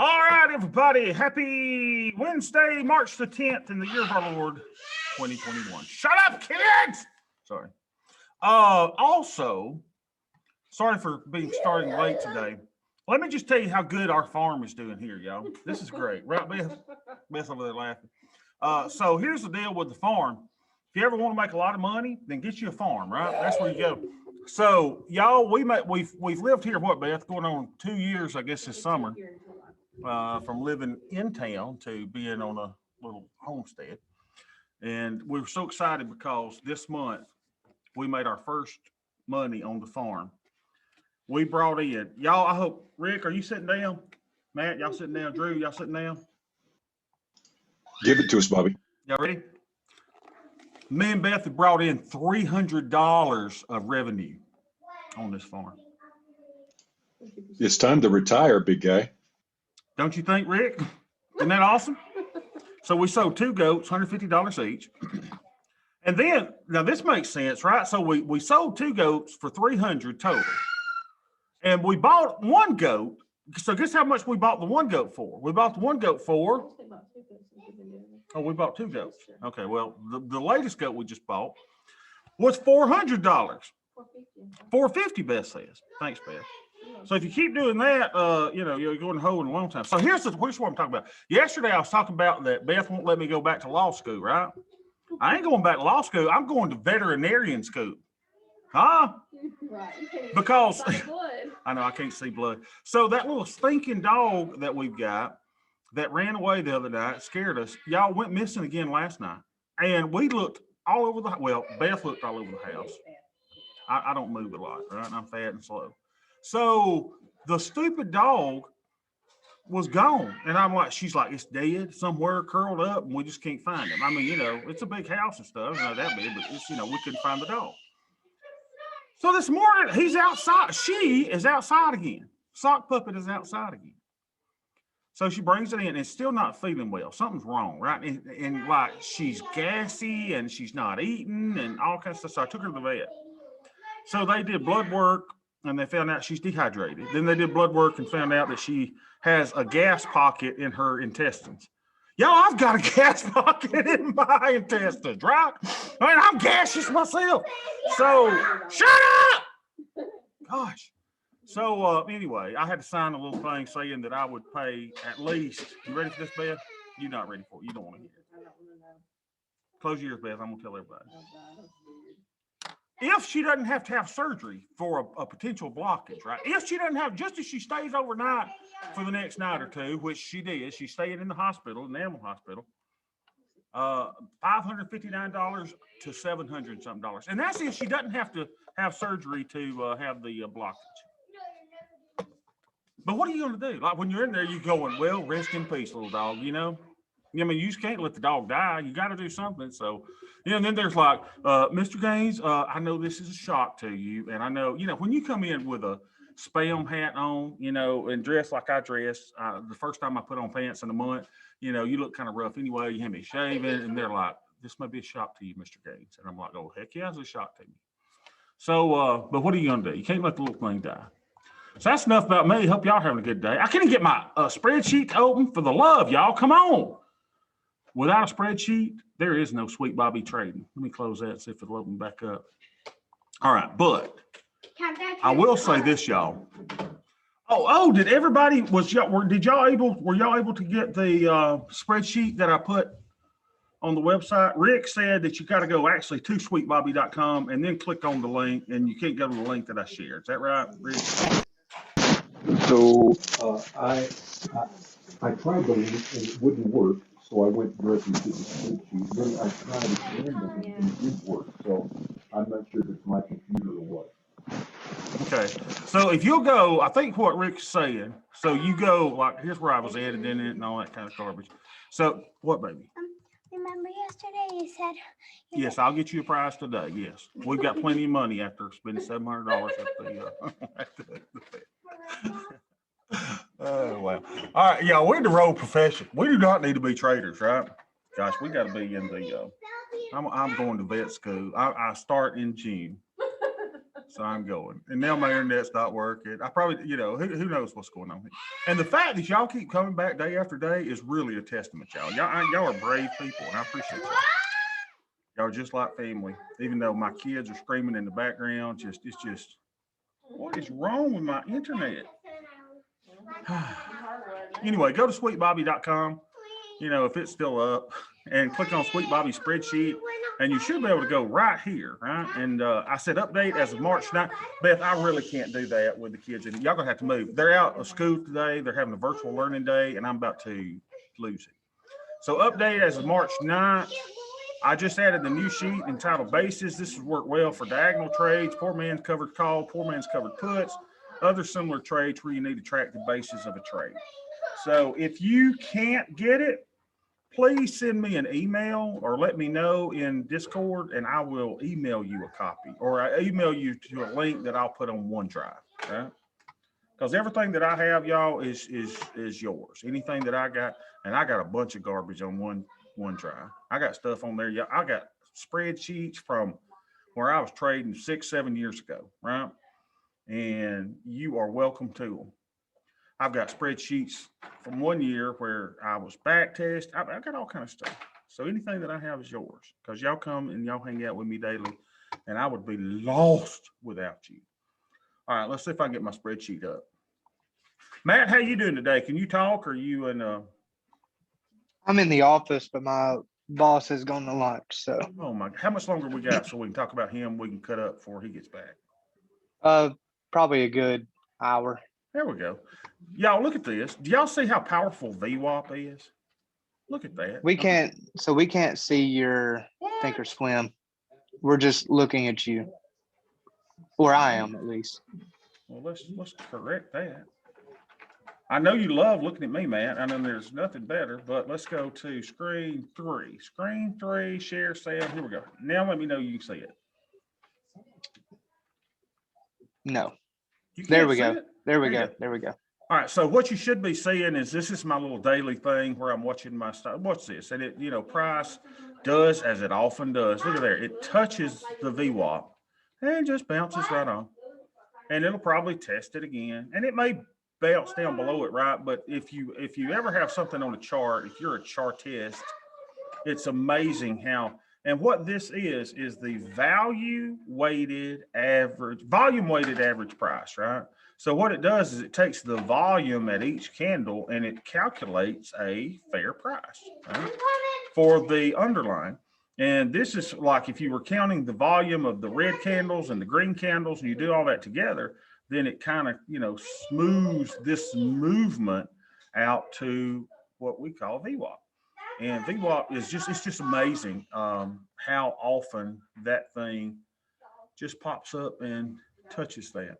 All right, everybody. Happy Wednesday, March the 10th in the year of our Lord, 2021. Shut up, kids! Sorry. Also, sorry for being starting late today. Let me just tell you how good our farm is doing here, y'all. This is great. Right, Beth? Beth over there laughing. So here's the deal with the farm. If you ever want to make a lot of money, then get you a farm, right? That's where you go. So, y'all, we've lived here, what, Beth? Going on 2 years, I guess, this summer. From living in town to being on a little homestead. And we were so excited because this month we made our first money on the farm. We brought in, y'all, I hope, Rick, are you sitting down? Matt, y'all sitting down? Drew, y'all sitting down? Give it to us, Bobby. Y'all ready? Me and Beth have brought in $300 of revenue on this farm. It's time to retire, big guy. Don't you think, Rick? Isn't that awesome? So we sold 2 goats, $150 each. And then, now this makes sense, right? So we sold 2 goats for $300 total. And we bought 1 goat. So guess how much we bought the 1 goat for? We bought the 1 goat for. Oh, we bought 2 goats. Okay, well, the latest goat we just bought was $400. $450, Beth says. Thanks, Beth. So if you keep doing that, you're going to hold in a long time. So here's what I'm talking about. Yesterday, I was talking about that Beth won't let me go back to law school, right? I ain't going back to law school. I'm going to veterinarian school. Huh? Right. Because I know I can't see blood. So that little stinking dog that we've got that ran away the other night, scared us. Y'all went missing again last night. And we looked all over Beth looked all over the house. I don't move a lot, right? I'm fat and slow. So the stupid dog was gone. And I'm like, she's like, it's dead somewhere, curled up, and we just can't find him. I mean, it's a big house and stuff, not that big, but it's, we couldn't find the dog. So this morning, he's outside. She is outside again. Sock Puppet is outside again. So she brings it in and it's still not feeling well. Something's wrong, right? And like she's gassy and she's not eating and all kinds of stuff. So I took her to the vet. So they did blood work and they found out she's dehydrated. Then they did blood work and found out that she has a gas pocket in her intestines. Y'all, I've got a gas pocket in my intestines, right? I mean, I'm gaseous myself. So shut up! Gosh. So anyway, I had to sign a little thing saying that I would pay at least. You ready for this, Beth? You're not ready for it. You don't want to hear it. Close your ears, Beth. I'm going to tell everybody. If she doesn't have to have surgery for a potential blockage, right? If she doesn't have, just as she stays overnight for the next night or two, which she did, she's staying in the hospital, in the animal hospital, $559 to $700 something. And that's if she doesn't have to have surgery to have the blockage. But what are you going to do? Like when you're in there, you're going, well, rest in peace, little dog, I mean, you just can't let the dog die. You got to do something. So, and then there's like, Mr. Gaines, I know this is a shock to you. And I know, when you come in with a spam hat on, and dress like I dress, the first time I put on pants in a month, you look kind of rough anyway. You have me shaving and they're like, this may be a shock to you, Mr. Gaines. And I'm like, oh, heck yeah, it's a shock to me. So, but what are you going to do? You can't let the little thing die. So that's enough about me. Hope y'all are having a good day. I can't even get my spreadsheet to open for the love, y'all. Come on. Without a spreadsheet, there is no Sweet Bobby trading. Let me close that and see if it'll open back up. All right, but I will say this, y'all. Oh, did everybody were y'all able to get the spreadsheet that I put on the website? Rick said that you got to go actually to sweetbobby.com and then click on the link, and you can't go to the link that I shared. Is that right, Rick? So I tried the link and it wouldn't work. So I went directly to the spreadsheet. Then I tried again and it did work. So I'm not sure if it's my computer or what. Okay. So if you'll go, I think what Rick's saying, so you go, like, here's where I was editing it and all that kind of garbage. So what, baby? Remember yesterday you said... Yes, I'll get you a prize today. Yes. We've got plenty of money after spending $700 at the oh, wow. All right, y'all, we're in the road profession. We do not need to be traders, right? Gosh, we got to be in the, I'm going to vet school. I start in June. So I'm going. And now my internet's not working. I probably, you know, who knows what's going on here. And the fact that y'all keep coming back day after day is really a testament, y'all. Y'all are brave people, and I appreciate y'all. Y'all are just like family. Even though my kids are screaming in the background, it's just, what is wrong with my internet? Anyway, go to sweetbobby.com. You know, if it's still up, and click on Sweet Bobby spreadsheet, and you should be able to go right here, right? And I said update as of March 9th. Beth, I really can't do that with the kids. And y'all gonna have to move. They're out of school today. They're having a virtual learning day, and I'm about to lose it. So update as of March 9th. I just added the new sheet entitled Bases. This has worked well for diagonal trades, poor man's covered call, poor man's covered puts, other similar trades where you need to track the basis of a trade. So if you can't get it, please send me an email or let me know in Discord, and I will email you a copy, or I email you to a link that I'll put on OneDrive, right? Because everything that I have, y'all, is yours. Anything that I got, and I got a bunch of garbage on OneDrive. I got stuff on there. Yeah, I got spreadsheets from where I was trading 6-7 years ago, right? And you are welcome to them. I've got spreadsheets from 1 year where I was back test. I got all kind of stuff. So anything that I have is yours, because y'all come and y'all hang out with me daily, and I would be lost without you. All right, let's see if I can get my spreadsheet up. Matt, how you doing today? Can you talk, or you in I'm in the office, but my boss has gone to lunch. So oh my, how much longer we got so we can talk about him? We can cut up before he gets back. probably a good hour. There we go. Y'all look at this. Do y'all see how powerful VWAP is? Look at that. We can't see your Thinkorswim. We're just looking at you. Where I am, at least. Well, let's correct that. I know you love looking at me, man. I know there's nothing better, but let's go to screen 3. Screen 3, share sale. Here we go. Now let me know you can see it. No. There we go. There we go. There we go. All right. So what you should be seeing is this is my little daily thing where I'm watching my stuff. What's this? And it, you know, price does as it often does. Look at there. It touches the VWAP and just bounces right on. And it'll probably test it again. And it may bounce down below it, right? But if you ever have something on a chart, if you're a chartist, it's amazing how. And what this is the volume weighted average price, right? So what it does is it takes the volume at each candle and it calculates a fair price, right, for the underlying. And this is like if you were counting the volume of the red candles and the green candles and you do all that together, then it kind of, you know, smooths this movement out to what we call VWAP. And VWAP is it's just amazing how often that thing just pops up and touches that.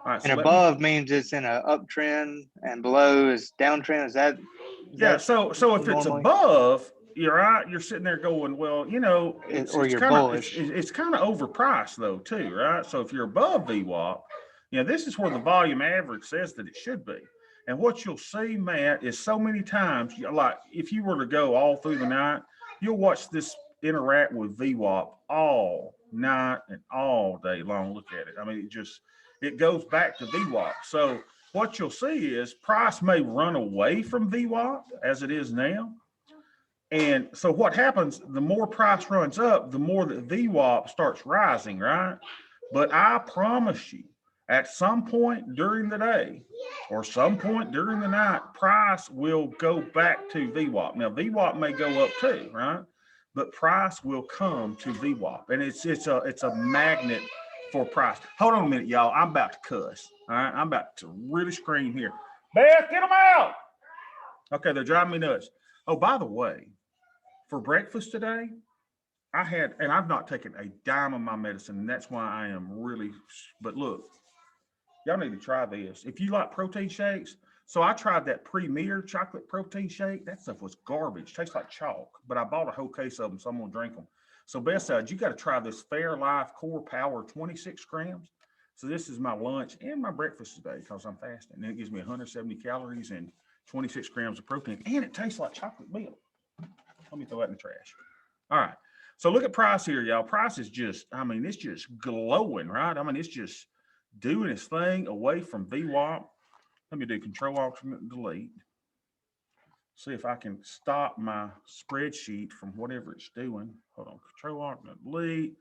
All right, and above means it's in an uptrend, and below is downtrend. Is that? So if it's above, you're right. You're sitting there going, well, you know, it's kind of it's kind of overpriced though too, right? So if you're above VWAP, you know, this is where the volume average says that it should be. And what you'll see, Matt, is so many times, like if you were to go all through the night, you'll watch this interact with VWAP all night and all day long. Look at it. I mean, it goes back to VWAP. So what you'll see is price may run away from VWAP as it is now. And so what happens, the more price runs up, the more that VWAP starts rising, right? But I promise you, at some point during the day or some point during the night, price will go back to VWAP. Now, VWAP may go up too, right? But price will come to VWAP. And it's a magnet for price. Hold on a minute, y'all. I'm about to cuss. All right. I'm about to really scream here. Beth, get them out. Okay, they're driving me nuts. Oh, by the way, for breakfast today, and I've not taken a dime of my medicine, and that's why I am really, but look, y'all need to try this. If you like protein shakes, so I tried that Premier chocolate protein shake. That stuff was garbage. Tastes like chalk, but I bought a whole case of them, so I'm going to drink them. So Beth said, you got to try this Fairlife Core Power 26 grams. So this is my lunch and my breakfast today because I'm fasting. And it gives me 170 calories and 26 grams of protein. And it tastes like chocolate milk. Let me throw that in the trash. All right. So look at price here, y'all. Price is just, I mean, it's just glowing, right? I mean, it's just doing its thing away from VWAP. Let me do Control Alt Delete. See if I can stop my spreadsheet from whatever it's doing. Hold on, Control Alt Delete.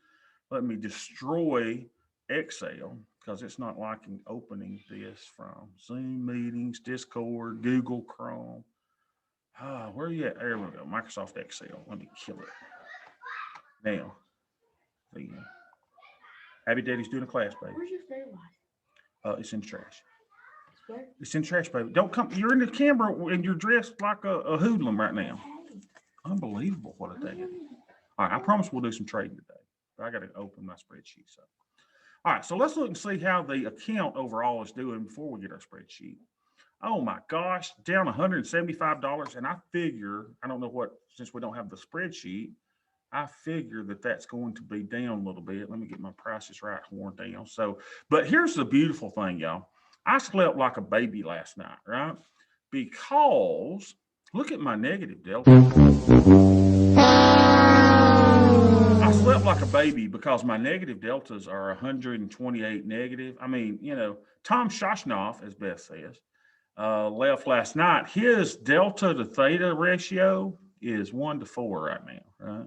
Let me destroy Excel because it's not liking opening this from Zoom meetings, Discord, Google Chrome. Where are you at? There we go. Microsoft Excel. Let me kill it. Now, Abby Daddy's doing a class, baby. Where's your favorite one? It's in the trash. It's in the trash, baby. Don't come. You're in the camera and you're dressed like a hoodlum right now. Unbelievable what a day. All right, I promise we'll do some trading today. But I got to open my spreadsheet. So, all right, so let's look and see how the account overall is doing before we get our spreadsheet. Oh my gosh, down $175. And I figure, I don't know what, since we don't have the spreadsheet, I figure that that's going to be down a little bit. Let me get my prices right horn down. So, but here's the beautiful thing, y'all. I slept like a baby last night, right? Because look at my negative delta. I slept like a baby because my negative deltas are 128 negative. I mean, you know, Tom Shoshnoff, as Beth says, left last night. His delta to theta ratio is 1:4 right now, right?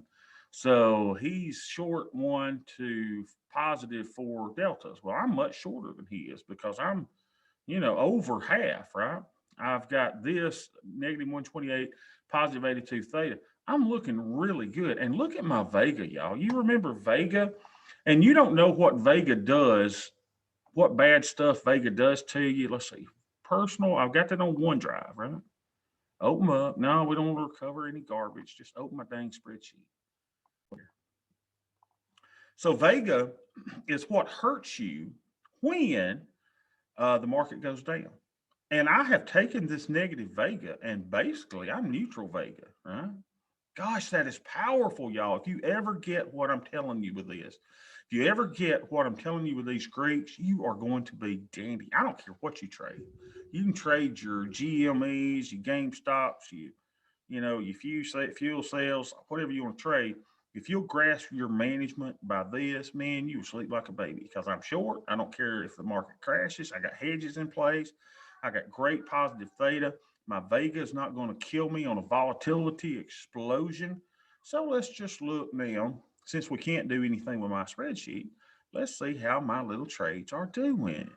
So he's short 1 to +4 deltas. Well, I'm much shorter than he is because I'm, you know, over half, right? I've got this -128, +82 theta. I'm looking really good. And look at my Vega, y'all. You remember Vega? And you don't know what Vega does, what bad stuff Vega does to you. Let's see. Personal, I've got that on OneDrive, right? Open up. No, we don't want to recover any garbage. Just open my dang spreadsheet. So Vega is what hurts you when the market goes down. And I have taken this negative Vega and basically I'm neutral Vega, right? Gosh, that is powerful, y'all. If you ever get what I'm telling you with this, if you ever get what I'm telling you with these Greeks, you are going to be dandy. I don't care what you trade. You can trade your GMEs, your GameStops, you know, your fuel cells, whatever you want to trade. If you'll grasp your management by this, man, you will sleep like a baby because I'm short. I don't care if the market crashes. I got hedges in place. I got great positive theta. My Vega is not going to kill me on a volatility explosion. So let's just look now. Since we can't do anything with my spreadsheet, let's see how my little trades are doing.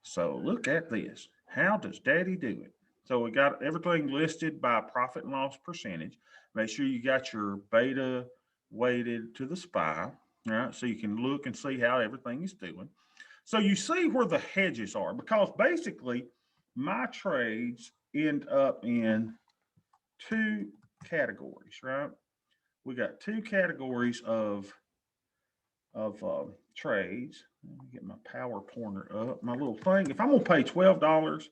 So look at this. How does Daddy do it? So we got everything listed by profit and loss percentage. Make sure you got your beta weighted to the SPY, right? So you can look and see how everything is doing. So you see where the hedges are because basically my trades end up in 2 categories, right? We got 2 categories of trades. Let me get my power pointer up. My little thing. If I'm gonna pay $12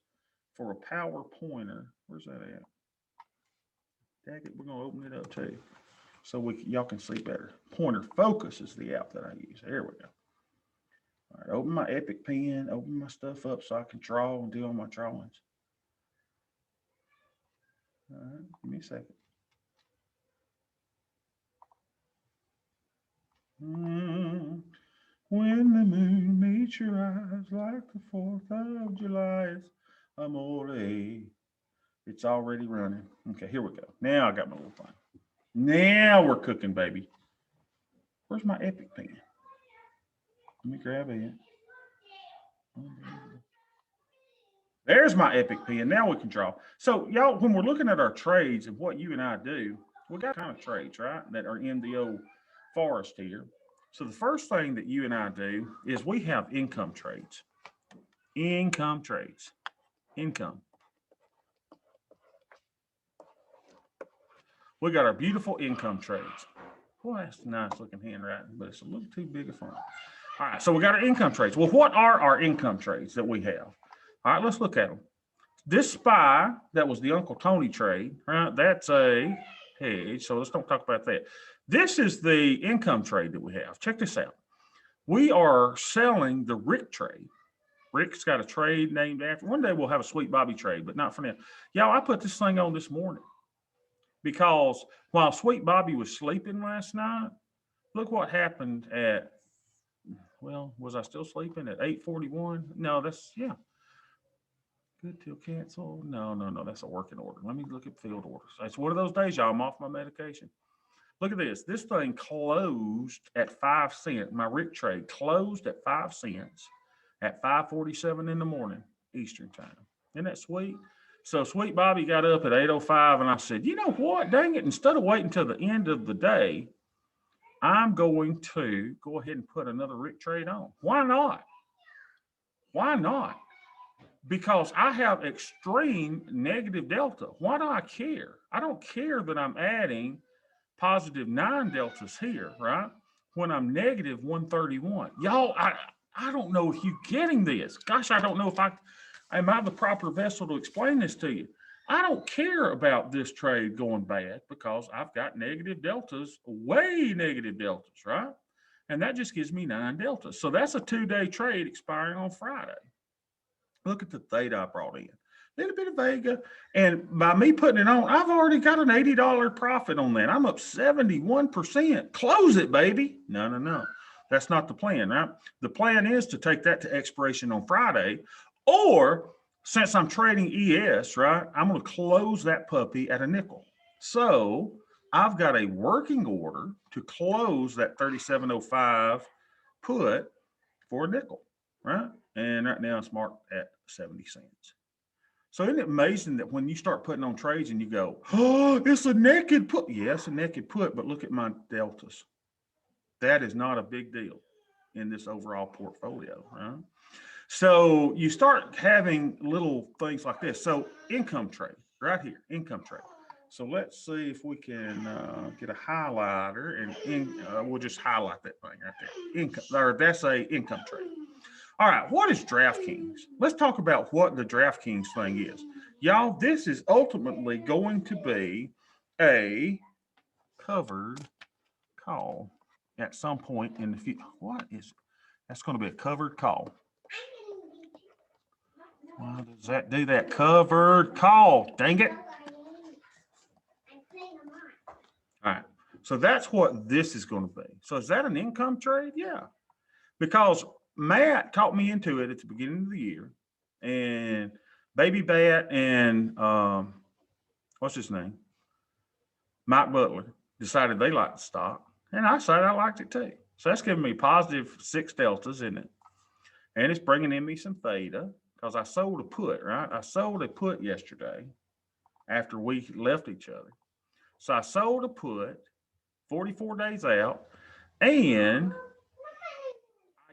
for a power pointer, where's that at? Dang it, we're gonna open it up too, so y'all can see better. Pointer Focus is the app that I use. There we go. All right, open my Epic Pen, open my stuff up so I can draw and do all my drawings. All right, give me a second. When the moon meets your eyes like the 4th of July, it's amore. It's already running. Okay, here we go. Now I got my little thing. Now we're cooking, baby. Where's my Epic Pen? Let me grab it. There's my Epic Pen. Now we can draw. So y'all, when we're looking at our trades and what you and I do, we got kind of trades, right, that are in the old forest here. So the first thing that you and I do is we have income trades. Income trades. Income. We got our beautiful income trades. Boy, that's a nice looking handwriting, but it's a little too big a font. All right, so we got our income trades. Well, what are our income trades that we have? All right, let's look at them. This SPY, that was the Uncle Tony trade, right? That's a hedge, so let's don't talk about that. This is the income trade that we have. Check this out. We are selling the Rick trade. Rick's got a trade named after. One day we'll have a Sweet Bobby trade, but not for now. Y'all, I put this thing on this morning. because while Sweet Bobby was sleeping last night, look what happened at, well, was I still sleeping at 8:41? No, that's, yeah. Good till cancel. No, that's a working order. Let me look at field orders. It's one of those days, y'all. I'm off my medication. Look at this. This thing closed at 5 cents. My Rick trade closed at 5 cents at 5:47 in the morning Eastern time. Isn't that sweet? So Sweet Bobby got up at 8:05, and I said, you know what? Dang it! Instead of waiting till the end of the day, I'm going to go ahead and put another Rick trade on. Why not? Why not? Because I have extreme negative delta. Why do I care? I don't care that I'm adding positive 9 deltas here, right? When I'm negative 131. Y'all, I don't know if you're getting this. Gosh, I don't know if am I the proper vessel to explain this to you. I don't care about this trade going bad because I've got negative deltas, way negative deltas, right? And that just gives me 9 deltas. So that's a 2-day trade expiring on Friday. Look at the theta I brought in. A little bit of Vega. And by me putting it on, I've already got an $80 profit on that. I'm up 71%. Close it, baby. No. That's not the plan, right? The plan is to take that to expiration on Friday. Or since I'm trading ES, right, I'm going to close that puppy at a nickel. So I've got a working order to close that 37.05 put for a nickel, right? And right now it's marked at 70 cents. So isn't it amazing that when you start putting on trades and you go, oh, it's a naked put. Yeah, it's a naked put, but look at my deltas. That is not a big deal in this overall portfolio, right? So you start having little things like this. So income trade right here, income trade. So let's see if we can get a highlighter and we'll just highlight that thing right there. Income, or that's a income trade. All right, what is DraftKings? Let's talk about what the DraftKings thing is. Y'all, this is ultimately going to be a covered call at some point in the future. What is it? That's going to be a covered call. Why does that do that? Covered call. Dang it. All right, so that's what this is going to be. So is that an income trade? Yeah, because Matt talked me into it at the beginning of the year, and Baby Bat and what's his name? Mike Butler decided they liked the stock, and I decided I liked it too. So that's giving me positive 6 deltas, isn't it? And it's bringing in me some theta because I sold a put, right? I sold a put yesterday after we left each other. So I sold a put 44 days out, and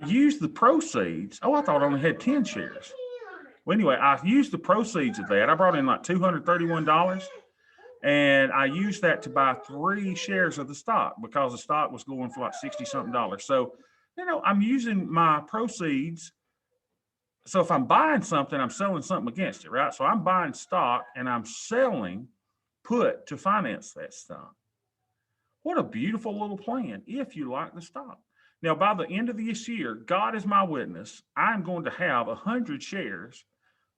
I used the proceeds. Oh, I thought I only had 10 shares. Well, anyway, I used the proceeds of that. I brought in like $231, and I used that to buy 3 shares of the stock because the stock was going for like 60-something dollars. So, I'm using my proceeds. So if I'm buying something, I'm selling something against it, right? So I'm buying stock and I'm selling put to finance that stock. What a beautiful little plan if you like the stock. Now, by the end of this year, God is my witness, I'm going to have 100 shares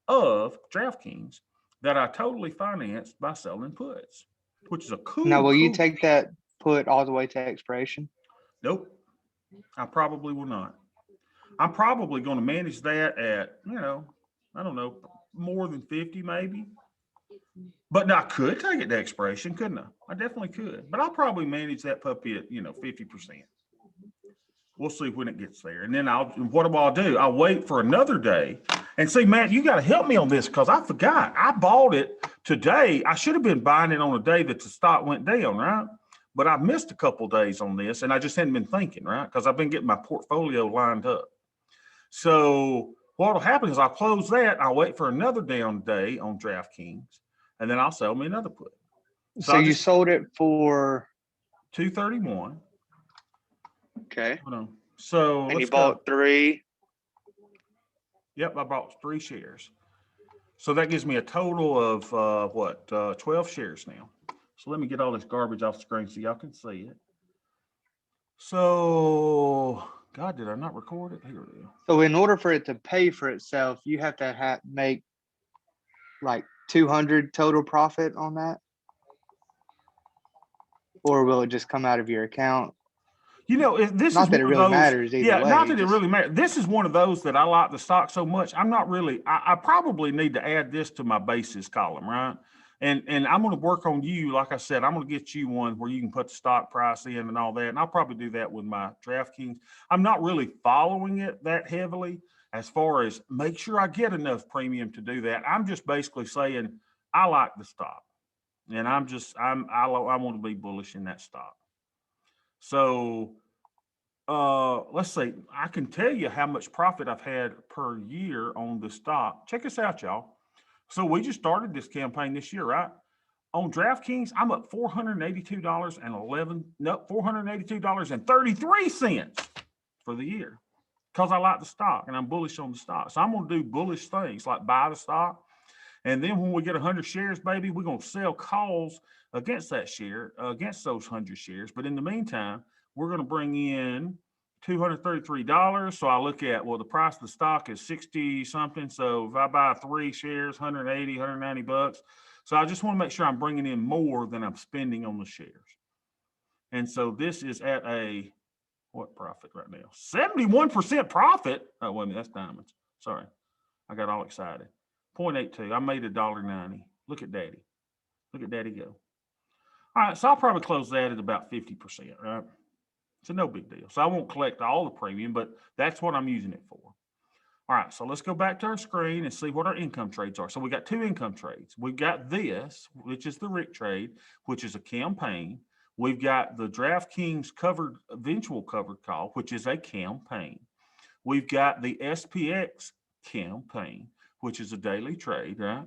of DraftKings that I totally financed by selling puts, which is a cool. Now, will you take that put all the way to expiration? Nope. I probably will not. I'm probably going to manage that at, I don't know, more than 50 maybe. But now I could take it to expiration, couldn't I? I definitely could. But I'll probably manage that puppy at, 50%. We'll see when it gets there. And then what I'll do, I'll wait for another day. And see, Matt, you got to help me on this because I forgot. I bought it today. I should have been buying it on a day that the stock went down, right? But I missed a couple of days on this, and I just hadn't been thinking, right? Because I've been getting my portfolio lined up. So what will happen is I'll close that. I'll wait for another down day on DraftKings, and then I'll sell me another put. So you sold it for $231. Okay. Hold on. So and you bought 3. Yep, I bought 3 shares. So that gives me a total of 12 shares now. So let me get all this garbage off the screen so y'all can see it. So, God, did I not record it? Here it is. So in order for it to pay for itself, you have to make like 200 total profit on that? or will it just come out of your account? You know, this Not is that it one of really those, matters either yeah, way. not that it really matters. This is one of those that I like the stock so much. I'm not really, I probably need to add this to my basis column, right? And I'm going to work on you. Like I said, I'm going to get you one where you can put the stock price in and all that. And I'll probably do that with my DraftKings. I'm not really following it that heavily as far as make sure I get enough premium to do that. I'm just basically saying I like the stock, and I want to be bullish in that stock. So let's see. I can tell you how much profit I've had per year on the stock. Check this out, y'all. So we just started this campaign this year, right? On DraftKings, I'm up $482.33 for the year because I like the stock and I'm bullish on the stock. So I'm going to do bullish things like buy the stock. And then when we get 100 shares, baby, we're going to sell calls against that share, against those 100 shares. But in the meantime, we're going to bring in $233. So I look at, well, the price of the stock is 60 something. So if I buy 3 shares, 180, 190 bucks. So I just want to make sure I'm bringing in more than I'm spending on the shares. And so this is at a, what profit right now? 71% profit. Oh, wait a minute, that's diamonds. Sorry. I got all excited. 0.82. I made $1.90. Look at daddy. Look at daddy go. All right, so I'll probably close that at about 50%, right? So no big deal. So I won't collect all the premium, but that's what I'm using it for. All right, so let's go back to our screen and see what our income trades are. So we got 2 income trades. We've got this, which is the Rick trade, which is a campaign. We've got the DraftKings eventual covered call, which is a campaign. We've got the SPX campaign, which is a daily trade, right?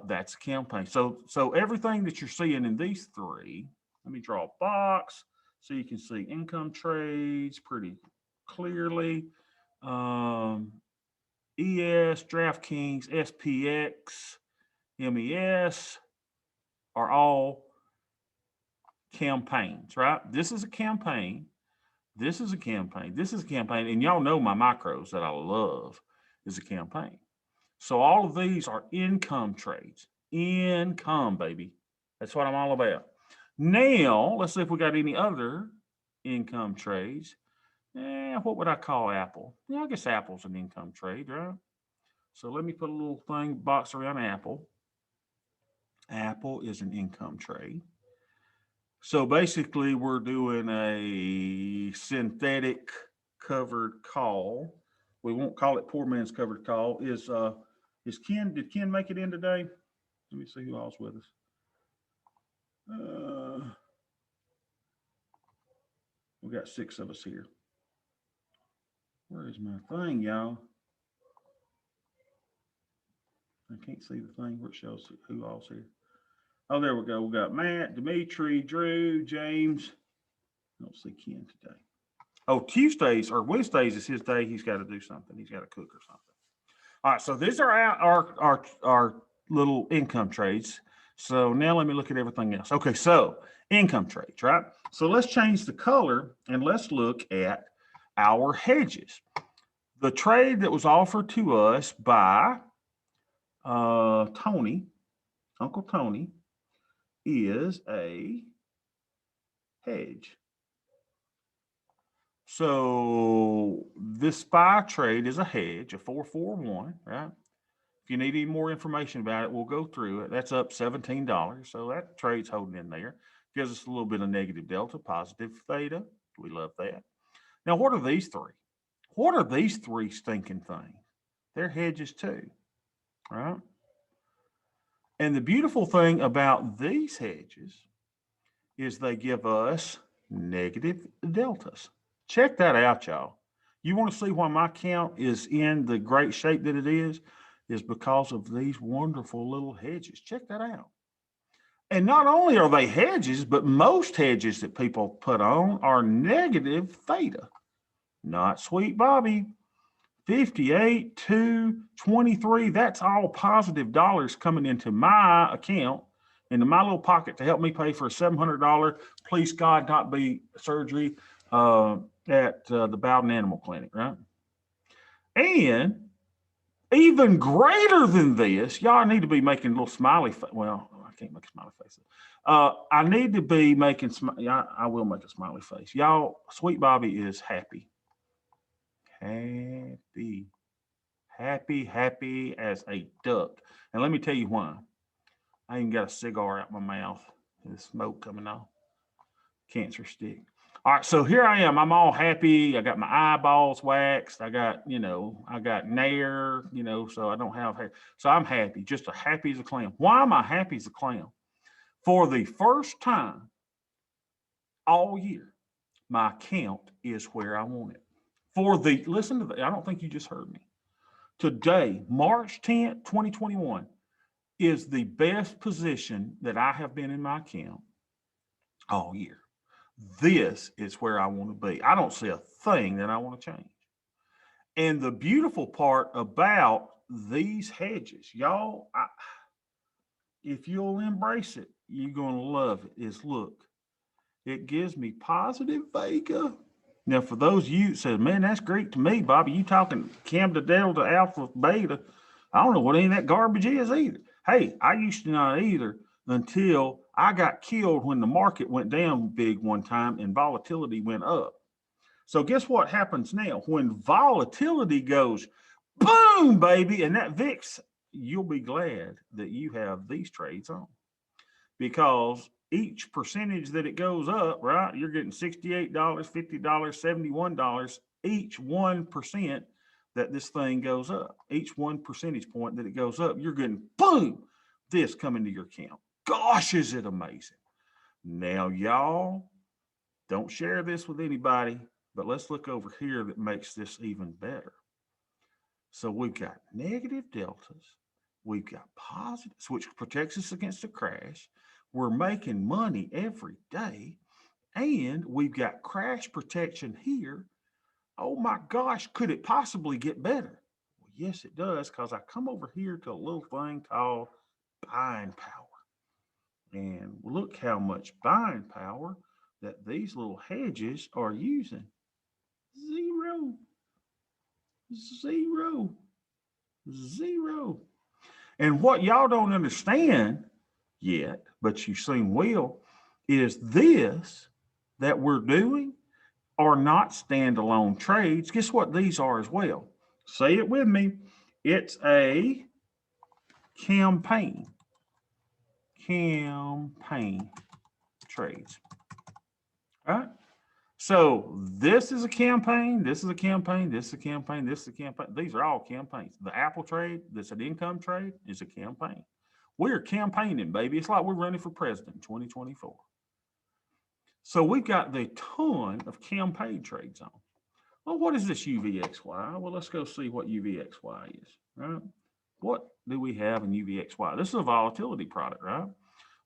That's a campaign. So everything that you're seeing in these 3, let me draw a box so you can see income trades pretty clearly. ES, DraftKings, SPX, MES are all campaigns, right? This is a campaign. This is a campaign. This is a campaign. And y'all know my micros that I love is a campaign. So all of these are income trades. Income, baby. That's what I'm all about. Now, let's see if we got any other income trades. What would I call Apple? Yeah, I guess Apple's an income trade, right? So let me put a little box around Apple. Apple is an income trade. So basically, we're doing a synthetic covered call. We won't call it poor man's covered call. Did Ken make it in today? Let me see who else with us. We got 6 of us here. Where is my thing, y'all? I can't see the thing where it shows who all's here. Oh, there we go. We got Matt, Dimitri, Drew, James. I don't see Ken today. Oh, Tuesdays or Wednesdays is his day. He's got to do something. He's got to cook or something. All right, so these are our little income trades. So now let me look at everything else. Okay, so income trades, right? So let's change the color and let's look at our hedges. The trade that was offered to us by Tony, Uncle Tony, is a hedge. So this SPY trade is a hedge, a 441, right? If you need any more information about it, we'll go through it. That's up $17. So that trade's holding in there. Gives us a little bit of negative delta, positive theta. We love that. Now, what are these 3? What are these 3 stinking things? They're hedges too, right? And the beautiful thing about these hedges is they give us negative deltas. Check that out, y'all. You want to see why my account is in the great shape that it is because of these wonderful little hedges. Check that out. And not only are they hedges, but most hedges that people put on are negative theta. Not sweet Bobby. 58, 2, 23, that's all positive dollars coming into my account, into my little pocket to help me pay for a $700, please God, not be surgery at the Bowden Animal Clinic, right? And even greater than this, y'all need to be making little smiley, well, I can't make a smiley face. I need to be making, I will make a smiley face. Y'all, Sweet Bobby is happy. Happy as a duck. And let me tell you why. I even got a cigar out my mouth. There's smoke coming off. Cancer stick. All right, so here I am. I'm all happy. I got my eyeballs waxed. I got nair, so I don't have hair. So I'm happy, just as happy as a clown. Why am I happy as a clown? For the first time all year, my account is where I want it. Listen to that. I don't think you just heard me. Today, March 10th, 2021, is the best position that I have been in my account all year. This is where I want to be. I don't see a thing that I want to change. And the beautiful part about these hedges, y'all, if you'll embrace it, you're going to love it, is look, it gives me positive Vega. Now, for those of you that said, man, that's Greek to me, Bobby, you talking Lambda, Delta, Alpha, Beta. I don't know what any of that garbage is either. Hey, I used to not either until I got killed when the market went down big one time and volatility went up. So guess what happens now? When volatility goes boom, baby, and that VIX, you'll be glad that you have these trades on, because each percentage that it goes up, right, you're getting $68, $50, $71, each 1% that this thing goes up, each 1 percentage point that it goes up, you're getting boom, this coming to your account. Gosh, is it amazing. Now, y'all, don't share this with anybody, but let's look over here that makes this even better. So we've got negative deltas. We've got positives, which protects us against a crash. We're making money every day. And we've got crash protection here. Oh my gosh, could it possibly get better? Well, yes, it does, because I come over here to a little thing called buying power. And look how much buying power that these little hedges are using. Zero. And what y'all don't understand yet, but you soon will, is this that we're doing are not standalone trades. Guess what these are as well? Say it with me. It's a campaign trades. All right. So this is a campaign, this is a campaign, this is a campaign, this is a campaign. These are all campaigns. The Apple trade, that's an income trade, is a campaign. We're campaigning, baby. It's like we're running for president in 2024. So we've got the ton of campaign trades on. Well, what is this UVXY? Well, let's go see what UVXY is, right? What do we have in UVXY? This is a volatility product, right?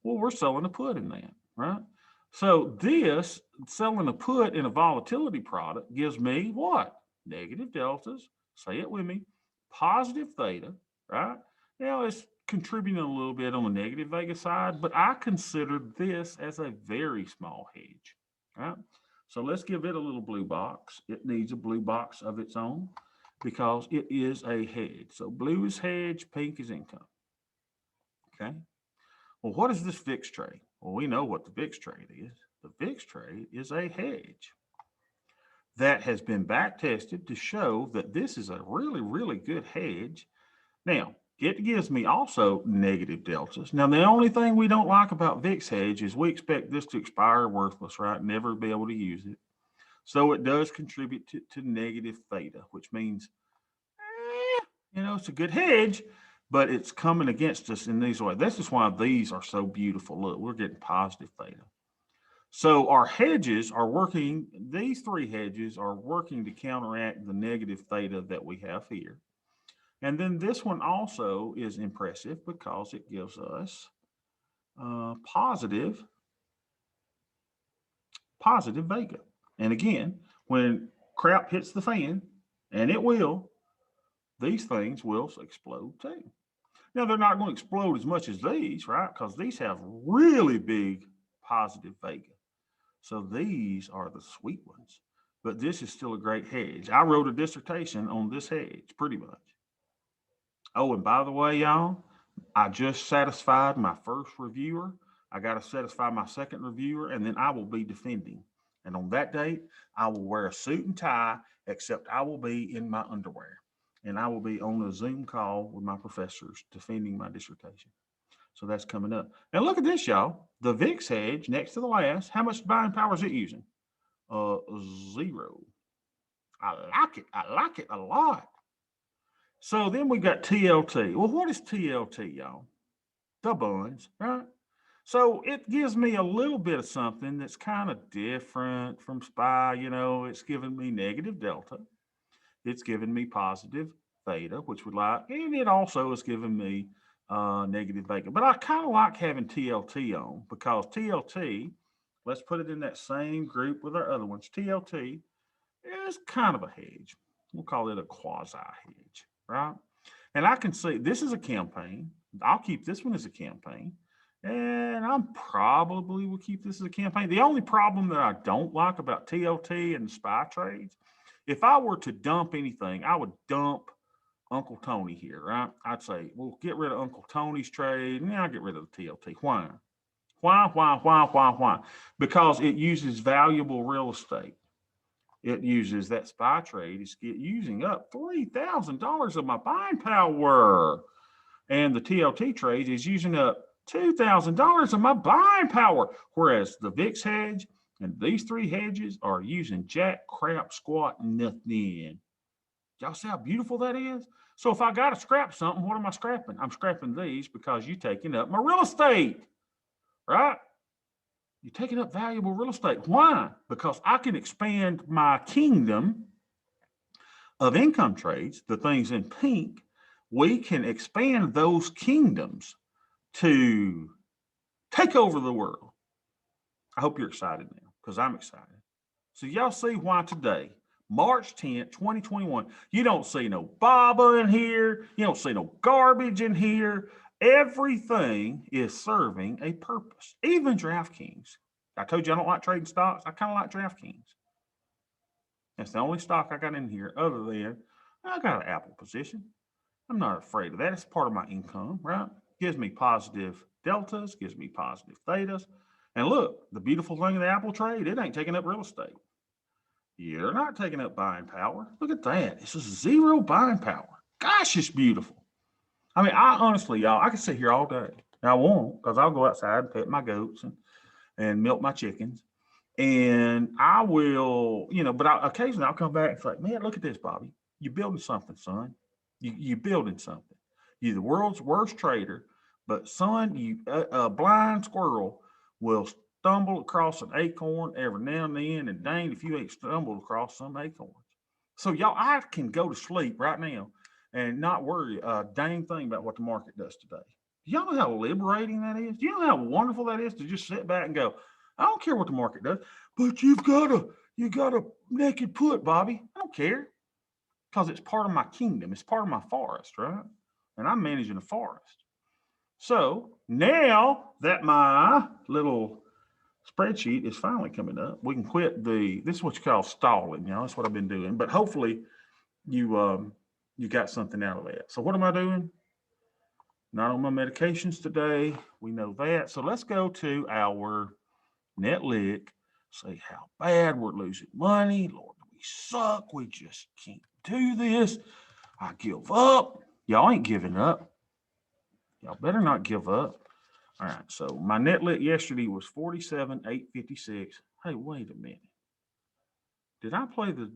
Well, we're selling a put in that, right? So this selling a put in a volatility product gives me what? Negative deltas, say it with me, positive theta, right? Now it's contributing a little bit on the negative Vega side, but I consider this as a very small hedge, right? So let's give it a little blue box. It needs a blue box of its own because it is a hedge. So blue is hedge, pink is income, okay? Well, what is this VIX trade? Well, we know what the VIX trade is. The VIX trade is a hedge that has been back tested to show that this is a really, really good hedge. Now, it gives me also negative deltas. Now, the only thing we don't like about VIX hedge is we expect this to expire worthless, right? Never be able to use it. So it does contribute to negative theta, which means, it's a good hedge, but it's coming against us in these ways. This is why these are so beautiful. Look, we're getting positive theta. So our hedges are working, these three hedges are working to counteract the negative theta that we have here. And then this one also is impressive because it gives us positive Vega. And again, when crap hits the fan, and it will, these things will explode too. Now, they're not going to explode as much as these, right? Because these have really big positive Vega. So these are the sweet ones. But this is still a great hedge. I wrote a dissertation on this hedge, pretty much. Oh, and by the way, y'all, I just satisfied my first reviewer. I got to satisfy my second reviewer, and then I will be defending. And on that date, I will wear a suit and tie, except I will be in my underwear. And I will be on a Zoom call with my professors defending my dissertation. So that's coming up. Now look at this, y'all. The VIX hedge next to the last. How much buying power is it using? 0. I like it. I like it a lot. So then we got TLT. Well, what is TLT, y'all? The buns, right? So it gives me a little bit of something that's kind of different from SPY. It's giving me negative delta. It's giving me positive theta, which we like. And it also is giving me negative beta. But I kind of like having TLT on because TLT, let's put it in that same group with our other ones. TLT is kind of a hedge. We'll call it a quasi hedge, right? And I can see this is a campaign. I'll keep this one as a campaign. And I'm probably will keep this as a campaign. The only problem that I don't like about TLT and SPY trades, if I were to dump anything, I would dump Uncle Tony here, right? I'd say, well, get rid of Uncle Tony's trade, and I'll get rid of the TLT. Why? Why? Because it uses valuable real estate. It uses that SPY trade is using up $3,000 of my buying power. And the TLT trade is using up $2,000 of my buying power. Whereas the VIX hedge and these three hedges are using jack, crap, squat, nothing. Y'all see how beautiful that is? So if I got to scrap something, what am I scrapping? I'm scrapping these because you're taking up my real estate, right? You're taking up valuable real estate. Why? Because I can expand my kingdom of income trades, the things in pink. We can expand those kingdoms to take over the world. I hope you're excited now because I'm excited. So y'all see why today, March 10th, 2021, you don't see no Baba in here. You don't see no garbage in here. Everything is serving a purpose, even DraftKings. I told you I don't like trading stocks. I kind of like DraftKings. That's the only stock I got in here other than I got an Apple position. I'm not afraid of that. It's part of my income, right? Gives me positive deltas, gives me positive thetas. And look, the beautiful thing of the Apple trade, it ain't taking up real estate. You're not taking up buying power. Look at that. It's just 0 buying power. Gosh, it's beautiful. I mean, I honestly, y'all, I could sit here all day. And I won't because I'll go outside and pet my goats and milk my chickens. And I will, but occasionally I'll come back and say, man, look at this, Bobby. You're building something, son. You're building something. You're the world's worst trader, but son, a blind squirrel will stumble across an acorn every now and then, and dang if you ain't stumbled across some acorns. So y'all, I can go to sleep right now and not worry a dang thing about what the market does today. Do y'all know how liberating that is? Do you know how wonderful that is to just sit back and go, I don't care what the market does, but you got a naked put, Bobby. I don't care. Because it's part of my kingdom. It's part of my forest, right? And I'm managing a forest. So now that my little spreadsheet is finally coming up, we can quit this is what you call stalling. That's what I've been doing. But hopefully you got something out of that. So what am I doing? Not on my medications today. We know that. So let's go to our net lick. Say how bad we're losing money. Lord, we suck. We just can't do this. I give up. Y'all ain't giving up. Y'all better not give up. All right, so my net lit yesterday was 47,856. Hey, wait a minute. Did I play the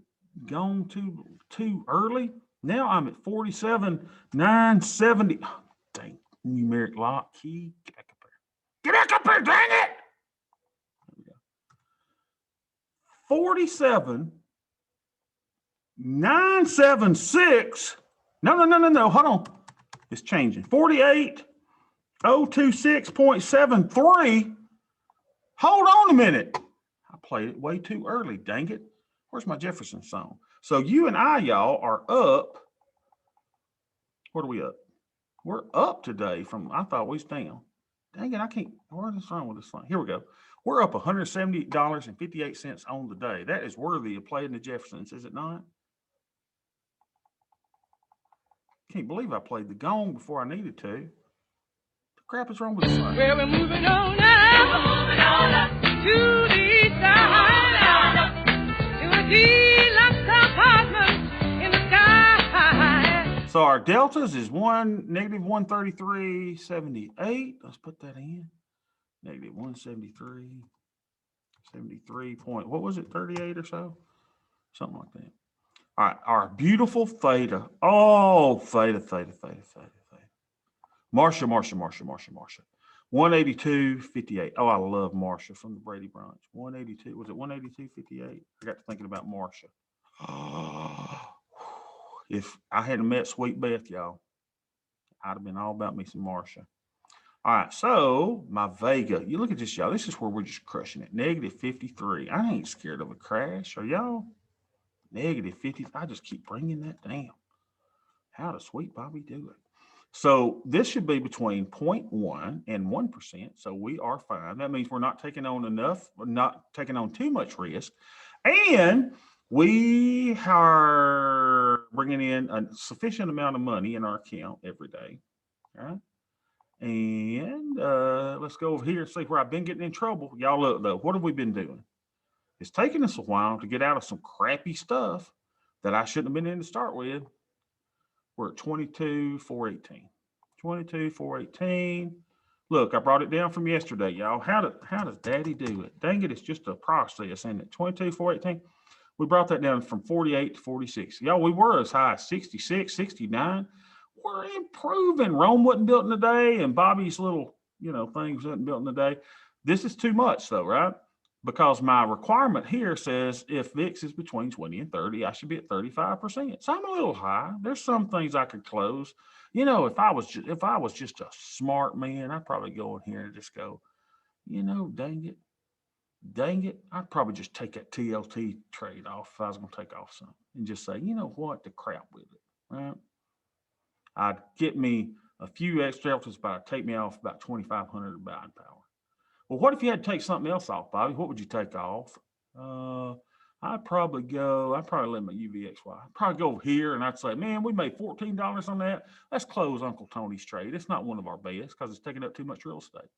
gong too early? Now I'm at 47,970. Oh, dang, numeric lock key. Get back up there. Get back up there, dang it! There we go. 47,976. No. Hold on. It's changing. 48,026.73. Hold on a minute. I played it way too early. Dang it. Where's my Jefferson song? So you and I, y'all, are up. What are we up? We're up today from, I thought we was down. Dang it, I can't. What is wrong with this thing? Here we go. We're up $170.58 on the day. That is worthy of playing the Jeffersons, is it not? Can't believe I played the gong before I needed to. crap is wrong with the sun? Well, we're moving on now. To the side. To a deluxe apartment in the sky. So our deltas is negative 133.78. Let's put that in. Negative 173. 73 point, what was it, 38 or so? Something like that. All right, our beautiful theta. Oh, theta. Marcia. 182.58. Oh, I love Marcia from the Brady Bunch. 182. Was it 182.58? I got to thinking about Marcia. Oh, if I hadn't met Sweet Beth, y'all, I'd have been all about me some Marcia. All right, so my Vega. You look at this, y'all. This is where we're just crushing it. Negative 53. I ain't scared of a crash. Are y'all? Negative 50. I just keep bringing that down. How does Sweet Bobby do it? So this should be between 0.1 and 1%. So we are fine. That means we're not taking on enough, we're not taking on too much risk. And we are bringing in a sufficient amount of money in our account every day. All right. And let's go over here and see where I've been getting in trouble. Y'all look, though, what have we been doing? It's taken us a while to get out of some crappy stuff that I shouldn't have been in to start with. We're at 22,418. 22,418. Look, I brought it down from yesterday, y'all. How does Daddy do it? Dang it, it's just a process, isn't it? 22,418. We brought that down from 48 to 46. Y'all, we were as high as 66, 69. We're improving. Rome wasn't built in a day, and Bobby's little, things wasn't built in a day. This is too much, though, right? Because my requirement here says if VIX is between 20 and 30, I should be at 35%. So I'm a little high. There's some things I could close. If I was just a smart man, I'd probably go in here and just go, dang it. I'd probably just take that TLT trade off if I was going to take off something and just say, you know what, the crap with it, right? I'd get me a few extra deltas, but I'd take me off about 2,500 of buying power. Well, what if you had to take something else off, Bobby? What would you take off? I'd probably let my UVXY. I'd probably go over here and I'd say, man, we made $14 on that. Let's close Uncle Tony's trade. It's not one of our best because it's taking up too much real estate.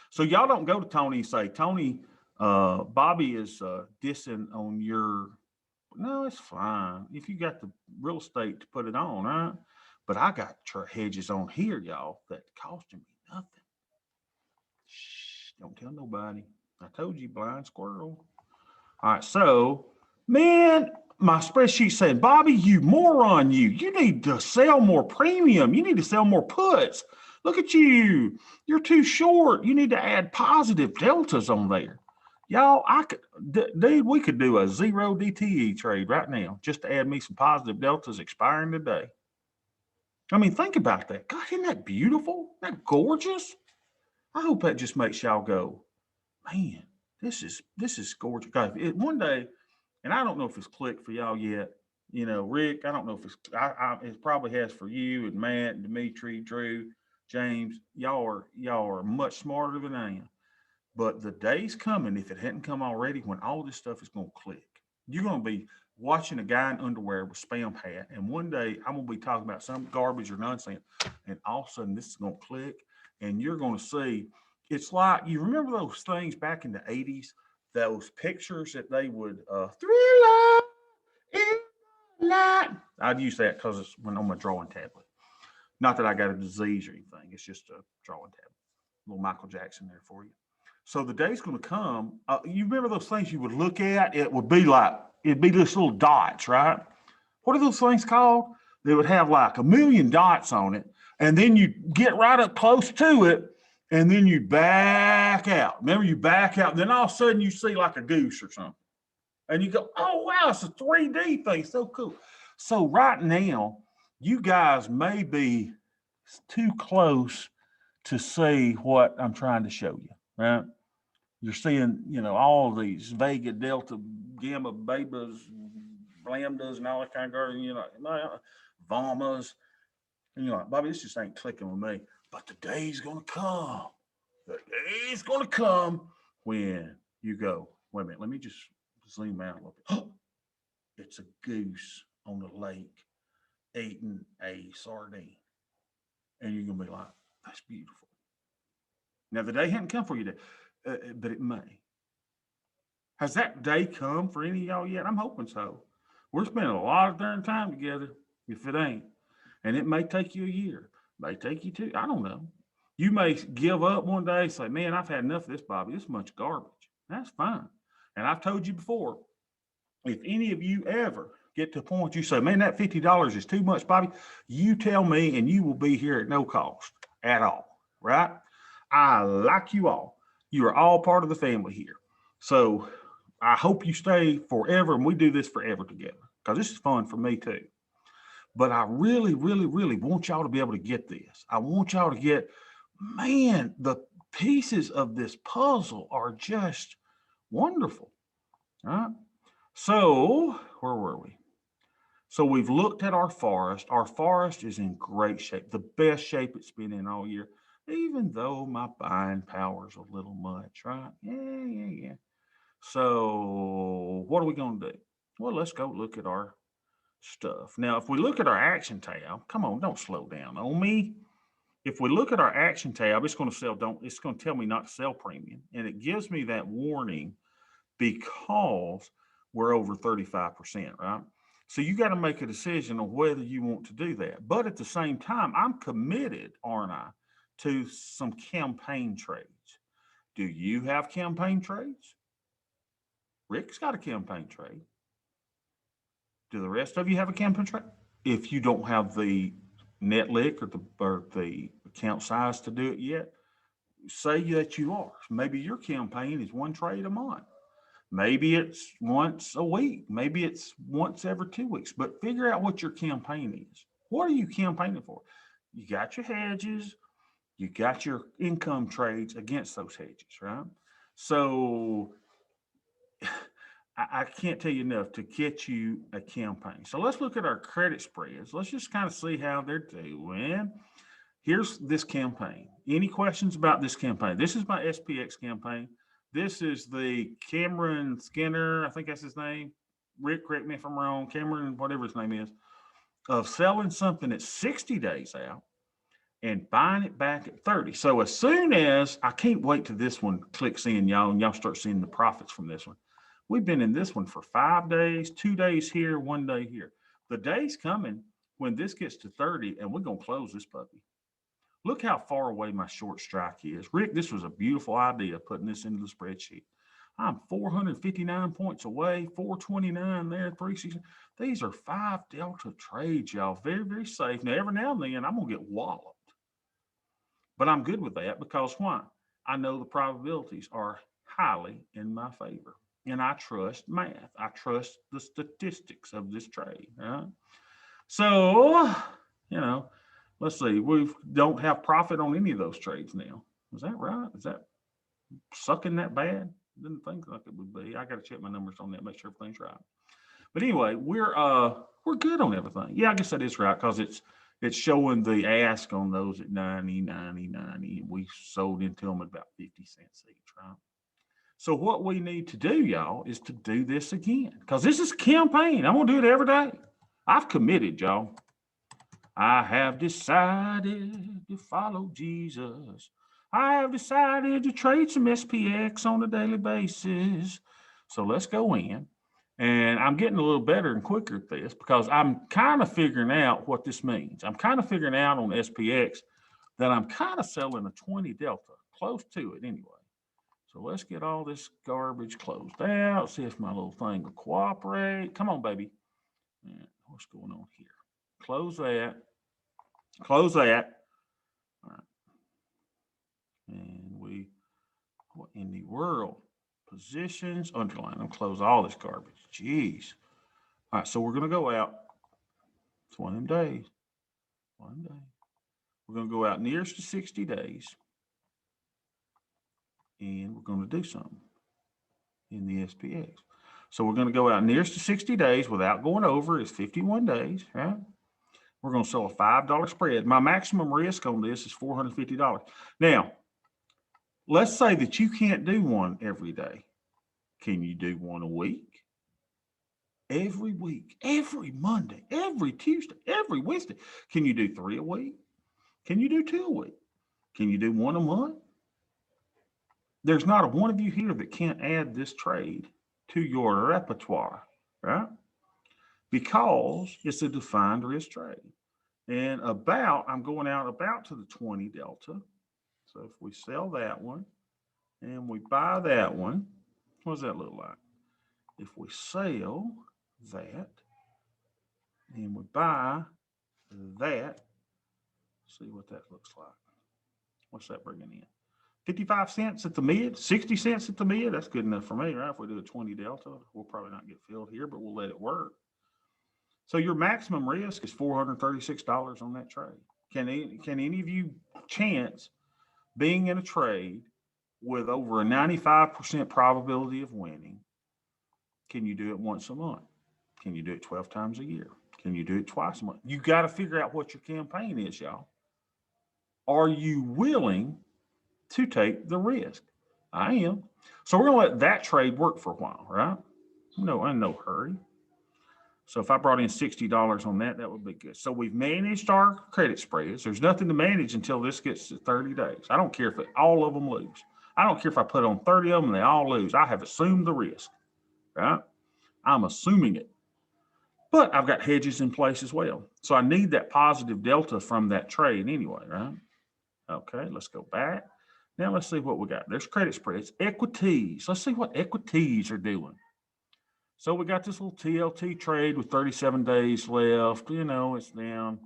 So y'all don't go to Tony and say, Tony, Bobby is dissing on your, no, it's fine. If you got the real estate to put it on, right? But I got hedges on here, y'all, that costing me nothing. Shh, don't tell nobody. I told you, blind squirrel. All right, so, man, my spreadsheet said, Bobby, you moron, you need to sell more premium. You need to sell more puts. Look at you. You're too short. You need to add positive deltas on there. Y'all, dude, we could do a 0 DTE trade right now just to add me some positive deltas expiring today. I mean, think about that. God, isn't that beautiful? Isn't that gorgeous? I hope that just makes y'all go, man, this is gorgeous. God, one day, and I don't know if it's clicked for y'all yet. Rick, I don't know if it probably has for you and Matt and Dimitri, Drew, James. Y'all are much smarter than I am. But the day's coming, if it hadn't come already, when all this stuff is going to click. You're going to be watching a guy in underwear with spam hat, and one day I'm going to be talking about some garbage or nonsense, and all of a sudden this is going to click, and you're going to see. It's like, you remember those things back in the 80s, those pictures that they would, Thriller in the night. I'd use that because it's when on my drawing tablet. Not that I got a disease or anything. It's just a drawing tablet. A little Michael Jackson there for you. So the day's going to come. You remember those things you would look at? It'd be just little dots, right? What are those things called? They would have like 1,000,000 dots on it. And then you get right up close to it. And then you back out. Remember, you back out. And then all of a sudden you see like a goose or something. And you go, oh, wow, it's a 3D thing. So cool. So right now, you guys may be too close to see what I'm trying to show you, right? You're seeing, all of these Vega, Delta, Gamma, Betas, Lambdas, and all that kind of garbage, Vamas. And you're like, Bobby, this just ain't clicking with me. But the day's going to come. The day's going to come when you go, wait a minute, let me just zoom out a little bit. Oh, it's a goose on the lake eating a sardine. And you're going to be like, That's beautiful. Now, the day hadn't come for you, but it may. Has that day come for any of y'all yet? I'm hoping so. We're spending a lot of darn time together, if it ain't. And it may take you a year, may take you two. I don't know. You may give up one day and say, man, I've had enough of this, Bobby. This is much garbage. That's fine. And I've told you before, if any of you ever get to a point you say, man, that $50 is too much, Bobby, you tell me and you will be here at no cost at all, right? I like you all. You are all part of the family here. So I hope you stay forever and we do this forever together because this is fun for me too. But I really, really, really want y'all to be able to get this. I want y'all to get, man, the pieces of this puzzle are just wonderful, right? So where were we? So we've looked at our forest. Our forest is in great shape, the best shape it's been in all year, even though my buying power's a little much, right? Yeah. So what are we going to do? Well, let's go look at our stuff. Now, if we look at our action tab, come on, don't slow down on me. If we look at our action tab, it's going to tell me not to sell premium. And it gives me that warning because we're over 35%, right? So you got to make a decision on whether you want to do that. But at the same time, I'm committed, aren't I, to some campaign trades. Do you have campaign trades? Rick's got a campaign trade. Do the rest of you have a campaign trade? If you don't have the net lick or the account size to do it yet, say that you are. Maybe your campaign is one trade a month. Maybe it's once a week. Maybe it's once every 2 weeks. But figure out what your campaign is. What are you campaigning for? You got your hedges. You got your income trades against those hedges, right? So I can't tell you enough to get you a campaign. So let's look at our credit spreads. Let's just kind of see how they're doing. Here's this campaign. Any questions about this campaign? This is my SPX campaign. This is the Cameron Skinner, I think that's his name. Rick, correct me if I'm wrong. Cameron, whatever his name is, of selling something at 60 days out and buying it back at 30. So as soon as, I can't wait till this one clicks in, y'all, and y'all start seeing the profits from this one. We've been in this one for 5 days, 2 days here, 1 day here. The day's coming when this gets to 30 and we're going to close this puppy. Look how far away my short strike is. Rick, this was a beautiful idea, putting this into the spreadsheet. I'm 459 points away, 429 there, 360. These are 5 delta trades, y'all. Very, very safe. Now, every now and then, I'm going to get walloped. But I'm good with that because why? I know the probabilities are highly in my favor. And I trust math. I trust the statistics of this trade. Right? So, let's see. We don't have profit on any of those trades now. Is that right? Is that sucking that bad? Didn't think like it would be. I got to check my numbers on that, make sure everything's right. But anyway, we're good on everything. Yeah, I guess that is right because it's showing the ask on those at 90, 90, 90. And we sold into them at about 50 cents each, right? So what we need to do, y'all, is to do this again because this is a campaign. I'm going to do it every day. I've committed, y'all. I have decided to follow Jesus. I have decided to trade some SPX on a daily basis. So let's go in. And I'm getting a little better and quicker at this because I'm kind of figuring out what this means. I'm kind of figuring out on SPX that I'm kind of selling a 20 delta, close to it anyway. So let's get all this garbage closed out, see if my little thing will cooperate. Come on, baby. What's going on here? Close that. Close that. All right. And what in the world? Positions, underline them, close all this garbage. Jeez. All right, so we're going to go out. It's one of them days. One day. We're going to go out nearest to 60 days. And we're going to do something in the SPX. So we're going to go out nearest to 60 days without going over. It's 51 days, right? We're going to sell a $5 spread. My maximum risk on this is $450. Now, let's say that you can't do one every day. Can you do one a week? Every week, every Monday, every Tuesday, every Wednesday. Can you do 3 a week? Can you do 2 a week? Can you do one a month? There's not a one of you here that can't add this trade to your repertoire, right? Because it's a defined risk trade. And I'm going out about to the 20 delta. So if we sell that one and we buy that one, what does that look like? If we sell that and we buy that, see what that looks like. What's that bringing in? 55 cents at the mid, 60 cents at the mid. That's good enough for me, right? If we do a 20 delta, we'll probably not get filled here, but we'll let it work. So your maximum risk is $436 on that trade. Can any of you chance being in a trade with over a 95% probability of winning? Can you do it once a month? Can you do it 12 times a year? Can you do it twice a month? You got to figure out what your campaign is, y'all. Are you willing to take the risk? I am. So we're going to let that trade work for a while, right? No, in no hurry. So if I brought in $60 on that, that would be good. So we've managed our credit spreads. There's nothing to manage until this gets to 30 days. I don't care if all of them lose. I don't care if I put on 30 of them and they all lose. I have assumed the risk, right? I'm assuming it. But I've got hedges in place as well. So I need that positive delta from that trade anyway, right? Okay, let's go back. Now let's see what we got. There's credit spreads, equities. Let's see what equities are doing. So we got this little TLT trade with 37 days left. You know, it's down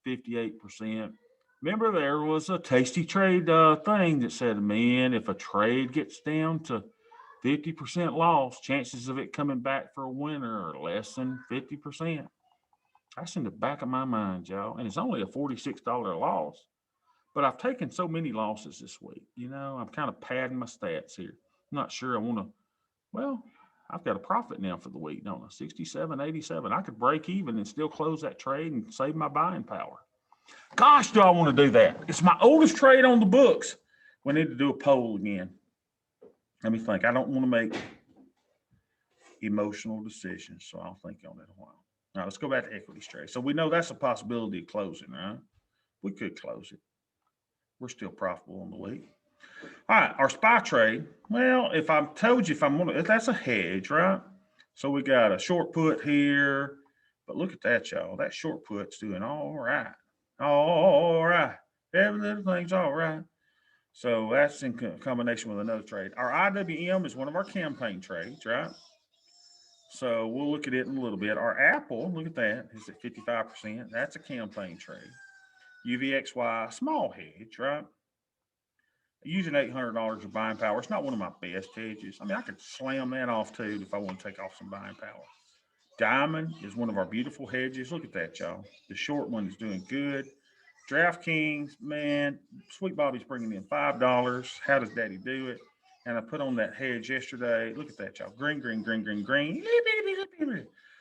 58%. Remember, there was a tasty trade thing that said, man, if a trade gets down to 50% loss, chances of it coming back for a winner are less than 50%. That's in the back of my mind, y'all. And it's only a $46 loss. But I've taken so many losses this week. You know, I'm kind of padding my stats here. I'm not sure I want to, well, I've got a profit now for the week, don't I? 67, 87. I could break even and still close that trade and save my buying power. Gosh, do I want to do that? It's my oldest trade on the books. We need to do a poll again. Let me think. I don't want to make emotional decisions, so I'll think on it a while. Now, let's go back to equities trade. So we know that's a possibility of closing, right? We could close it. We're still profitable on the week. All right, our SPY trade. Well, if I told you if I'm going to, that's a hedge, right? So we got a short put here, but look at that, y'all. That short put's doing all right. All right. Every little thing's all right. So that's in combination with another trade. Our IWM is one of our campaign trades, right? So we'll look at it in a little bit. Our Apple, look at that, is at 55%. That's a campaign trade. UVXY, small hedge, right? Using $800 of buying power. It's not one of my best hedges. I mean, I could slam that off too if I want to take off some buying power. Diamond is one of our beautiful hedges. Look at that, y'all. The short one is doing good. DraftKings, man, Sweet Bobby's bringing in $5. How does Daddy do it? And I put on that hedge yesterday. Look at that, y'all. Green, green, green, green, green.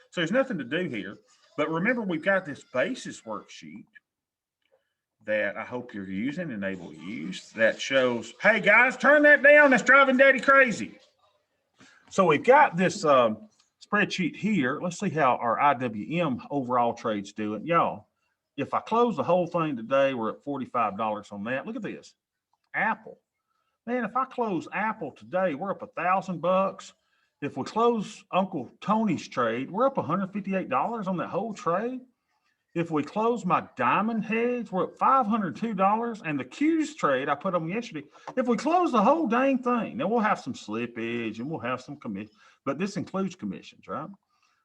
So there's nothing to do here. But remember, we've got this basis worksheet that I hope you're using and able to use that shows, hey guys, turn that down. That's driving Daddy crazy. So we've got this spreadsheet here. Let's see how our IWM overall trade's doing. Y'all, if I close the whole thing today, we're at $45 on that. Look at this. Apple. Man, if I close Apple today, we're up $1,000. If we close Uncle Tony's trade, we're up $158 on that whole trade. If we close my diamond hedge, we're at $502. And the Q's trade I put on yesterday, if we close the whole dang thing, now we'll have some slippage and we'll have some commission, but this includes commissions, right?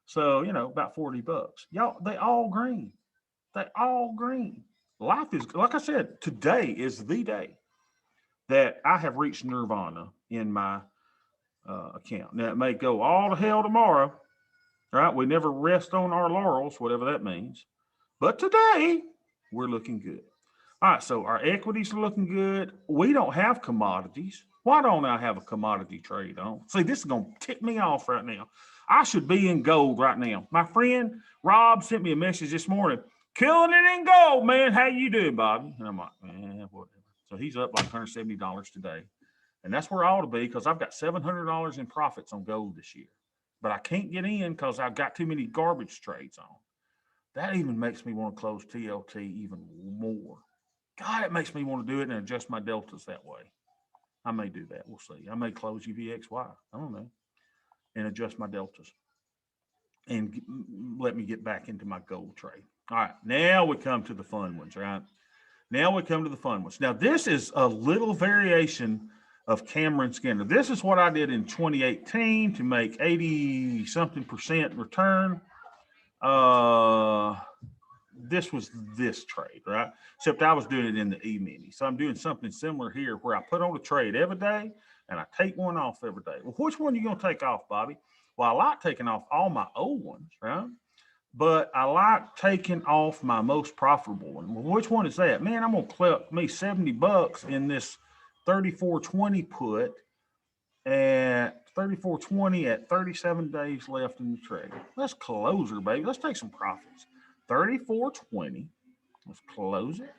So, you know, about $40. Y'all, they all green. They all green. Life is, like I said, today is the day that I have reached Nirvana in my account. Now, it may go all to hell tomorrow, right? We never rest on our laurels, whatever that means. But today, we're looking good. All right, so our equities are looking good. We don't have commodities. Why don't I have a commodity trade on? See, this is going to tick me off right now. I should be in gold right now. My friend Rob sent me a message this morning. Killing it in gold, man. How you doing, Bobby? And I'm like, man, whatever. So he's up like $170 today. And that's where I ought to be because I've got $700 in profits on gold this year. But I can't get in because I've got too many garbage trades on. That even makes me want to close TLT even more. God, it makes me want to do it and adjust my deltas that way. I may do that. We'll see. I may close UVXY. I don't know. And adjust my deltas and let me get back into my gold trade. All right. Now we come to the fun ones, right? Now we come to the fun ones. Now, this is a little variation of Cameron Skinner. This is what I did in 2018 to make 80-something% return. This was this trade, right? Except I was doing it in the E-mini. So I'm doing something similar here where I put on a trade every day and I take one off every day. Well, which one are you going to take off, Bobby? Well, I like taking off all my old ones, right? But I like taking off my most profitable one. Well, which one is that? Man, I'm going to clip me $70 in this 34.20 put at 34.20 at 37 days left in the trade. Let's close her, baby. Let's take some profits. 34.20. Let's close it.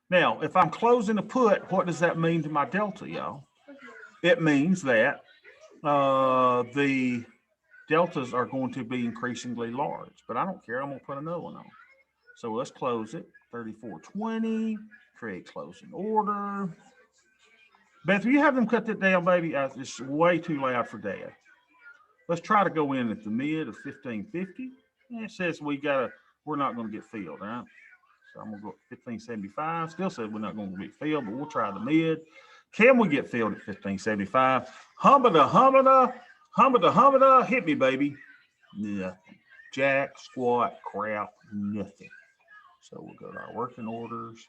Now, if I'm closing a put, what does that mean to my delta, y'all? It means that the deltas are going to be increasingly large, but I don't care. I'm going to put another one on. So let's close it. 34.20. Create closing order. Beth, will you have them cut that down, baby? It's way too loud for Dad. Let's try to go in at the mid of 1550. It says we're not going to get filled, right? So I'm going to go at 1575. Still says we're not going to get filled, but we'll try the mid. Can we get filled at 1575? Humba-da, hit me, baby. Nothing. Jack, squat, crap, nothing. So we'll go to our working orders.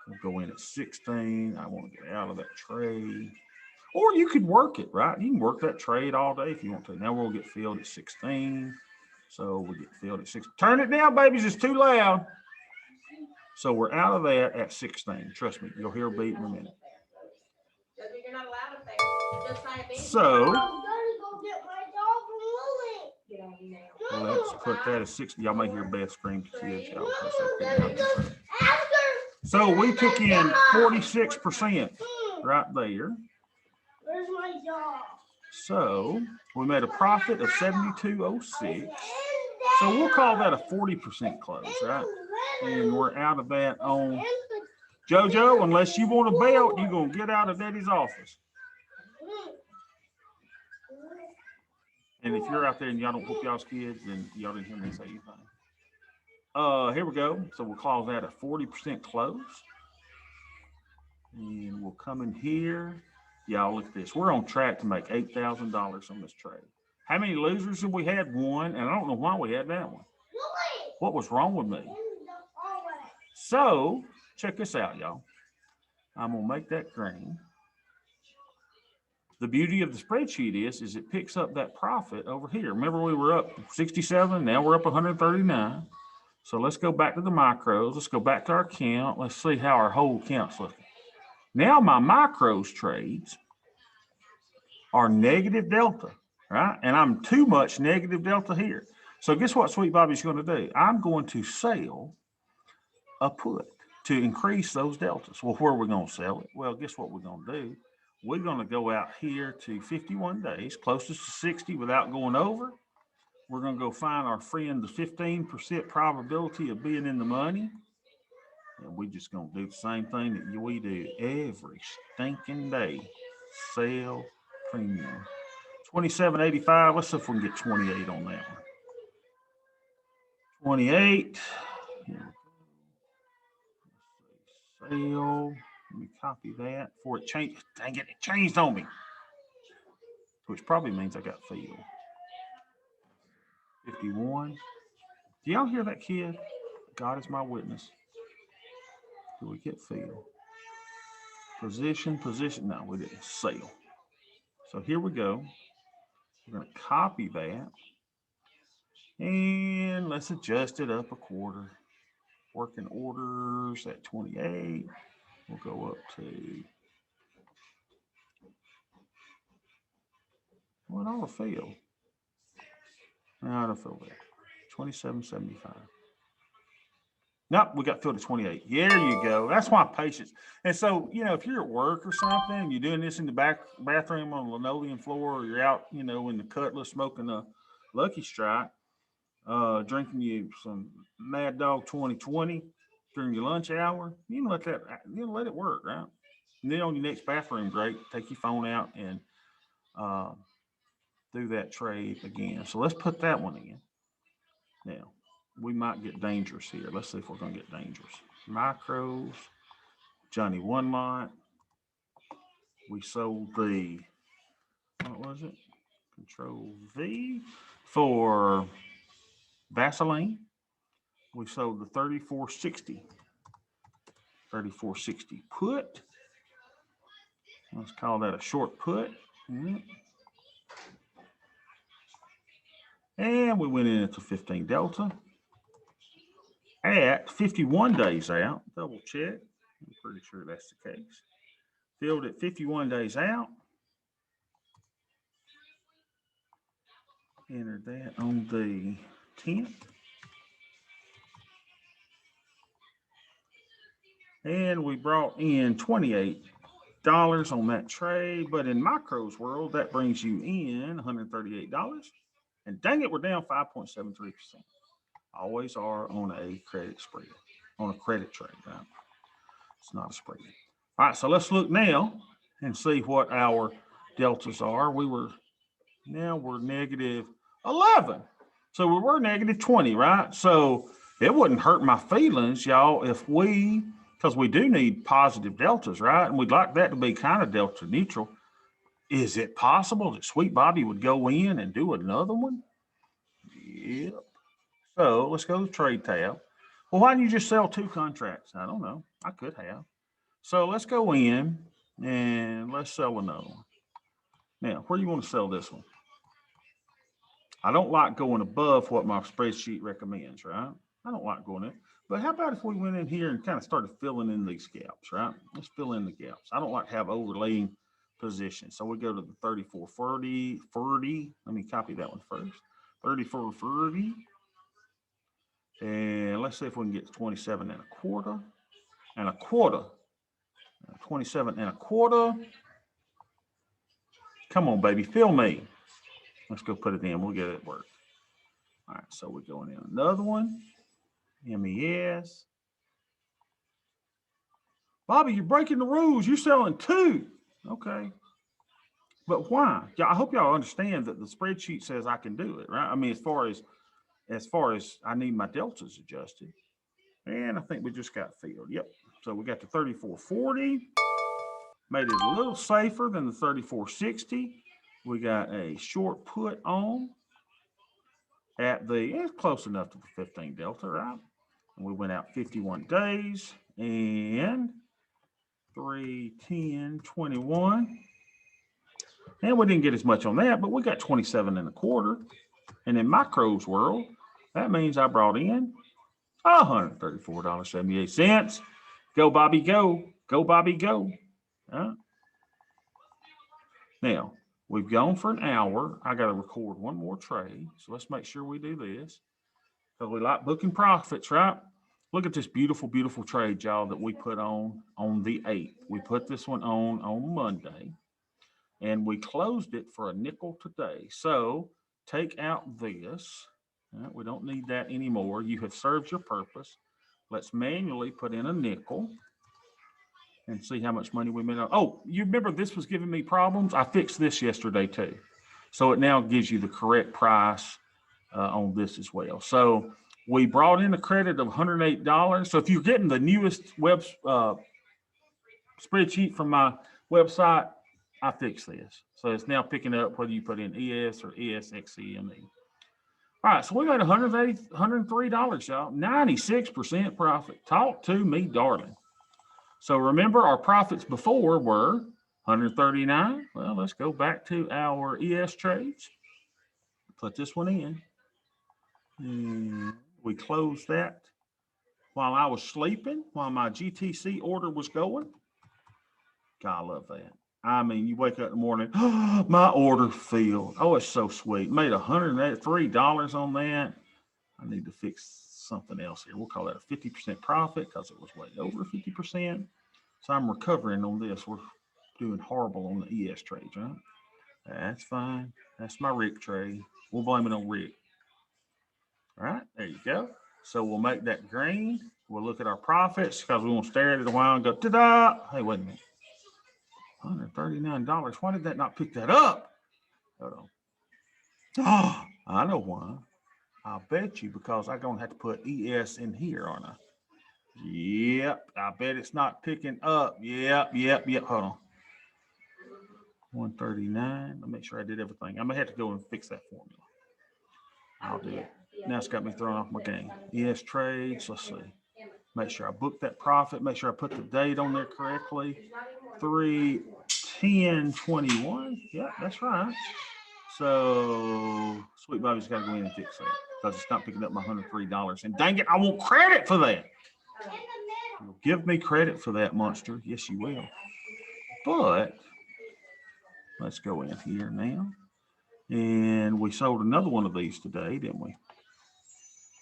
We'll go in at 16. I want to get out of that trade. Or you could work it, right? You can work that trade all day if you want to. Now we'll get filled at 16. So we'll get filled at 16. Turn it down, babies. It's too loud. So we're out of that at 16. Trust me, you'll hear a beat in a minute. You're not allowed up there. Just like So now. let's put that at 60. Y'all may hear Beth scream to kids. So we took in 46% right there. Where's my jaw? So we made a profit of 72.06. So we'll call that a 40% close, right? And we're out of that on JoJo. Unless you want a belt, you're going to get out of Daddy's office. And if you're out there and y'all don't whoop y'all's kids, then y'all didn't hear me say anything. Here we go. So we'll call that a 40% close. And we'll come in here. Y'all look at this. We're on track to make $8,000 on this trade. How many losers have we had? One. And I don't know why we had that one. What was wrong with me? So check this out, y'all. I'm going to make that green. The beauty of the spreadsheet is it picks up that profit over here. Remember, we were up 67. Now we're up 139. So let's go back to the micros. Let's go back to our count. Let's see how our whole count's looking. Now my micros trades are negative delta, right? And I'm too much negative delta here. So guess what Sweet Bobby's going to do? I'm going to sell a put to increase those deltas. Well, where are we going to sell it? Well, guess what we're going to do? We're going to go out here to 51 days, closest to 60 without going over. We're going to go find our friend the 15% probability of being in the money. And we're just going to do the same thing that we do every stinking day. Sell premium. 27.85. Let's see if we can get 28 on that one. 28. Sale. Let me copy that before it changed. Dang it, it changed on me. Which probably means I got filled. 51. Do y'all hear that kid? God is my witness. Do we get filled? Position. No, we didn't. Sale. So here we go. We're going to copy that. And let's adjust it up a quarter. Working orders at 28. We'll go up to, well, I'll fail. No, I don't feel that. 27.75. Nope, we got filled to 28. There you go. That's my patience. And so, you know, if you're at work or something, you're doing this in the bathroom on a linoleum floor, or you're out, you know, in the Cutlass smoking a Lucky Strike, drinking you some Mad Dog 2020, during your lunch hour, you can let that, you know, let it work, right? And then on your next bathroom break, take your phone out and do that trade again. So let's put that one in. Now, we might get dangerous here. Let's see if we're going to get dangerous. Micros, Johnny One Lot. We sold the, what was it? Control V for Vaseline. We sold the 3460. 3460 put. Let's call that a short put. And we went into 15 Delta at 51 days out. Double check. I'm pretty sure that's the case. Filled at 51 days out. Entered that on the 10th. And we brought in $28 on that trade. But in Micro's world, that brings you in $138. And dang it, we're down 5.73%. Always are on a credit spread, on a credit trade, right? It's not a spread. All right, so let's look now and see what our deltas are. Now we're negative 11. So we were negative 20, right? So it wouldn't hurt my feelings, y'all, if because we do need positive deltas, right? And we'd like that to be kind of delta neutral. Is it possible that Sweet Bobby would go in and do another one? Yep. So let's go to the trade tab. Well, why didn't you just sell 2 contracts? I don't know. I could have. So let's go in and let's sell another one. Now, where do you want to sell this one? I don't like going above what my spreadsheet recommends, right? I don't like going in. But how about if we went in here and kind of started filling in these gaps, right? Let's fill in the gaps. I don't like to have overlaying positions. So we go to the 3440. Let me copy that one first. 3440. And let's see if we can get 27 and a quarter. 27 and a quarter. Come on, baby, fill me. Let's go put it in. We'll get it at work. All right, so we're going in another one. MES. Bobby, you're breaking the rules. You're selling 2. Okay. But why? Yeah, I hope y'all understand that the spreadsheet says I can do it, right? I mean, as far as I need my deltas adjusted. And I think we just got filled. Yep. So we got the 3440. Made it a little safer than the 3460. We got a short put on at it's close enough to the 15 Delta, right? And we went out 51 days and 3/10/21. And we didn't get as much on that, but we got 27 and a quarter. And in Micro's world, that means I brought in $134.78. Go, Bobby, go. Go, Bobby, go. Now, we've gone for an hour. I got to record one more trade. So let's make sure we do this. Because we like booking profits, right? Look at this beautiful, beautiful trade, y'all, that we put on the 8th. We put this one on Monday. And we closed it for a nickel today. So take out this. We don't need that anymore. You have served your purpose. Let's manually put in a nickel and see how much money we made. Oh, you remember this was giving me problems? I fixed this yesterday too. So it now gives you the correct price on this as well. So we brought in a credit of $108. So if you're getting the newest web spreadsheet from my website, I fixed this. So it's now picking up whether you put in ES or ESXCME. All right, so we made $103, y'all. 96% profit. Talk to me, darling. So remember, our profits before were 139. Well, let's go back to our ES trades. Put this one in. And we closed that while I was sleeping, while my GTC order was going. God, I love that. I mean, you wake up in the morning, oh, my order filled. Oh, it's so sweet. Made $103 on that. I need to fix something else here. We'll call that a 50% profit because it was way over 50%. So I'm recovering on this. We're doing horrible on the ES trades, right? That's fine. That's my Rick trade. We'll blame it on Rick. All right, there you go. So we'll make that green We'll look at our profits because we won't stare at it a while and go, ta-da. Hey, wait a minute. $139. Why did that not pick that up? Hold on. Oh, I know why. I'll bet you because I'm going to have to put ES in here, aren't I? Yep. I bet it's not picking up. Yep. Hold on. 139. Let me make sure I did everything. I may have to go and fix that formula. I'll do it. Now it's got me thrown off my game. ES trades. Let's see. Make sure I book that profit. Make sure I put the date on there correctly. 3/10/21. Yeah, that's right. So Sweet Bobby's got to go in and fix that because it's not picking up my $103. And dang it, I want credit for that. You'll give me credit for that, monster. Yes, you will. But let's go in here now. And we sold another one of these today, didn't we?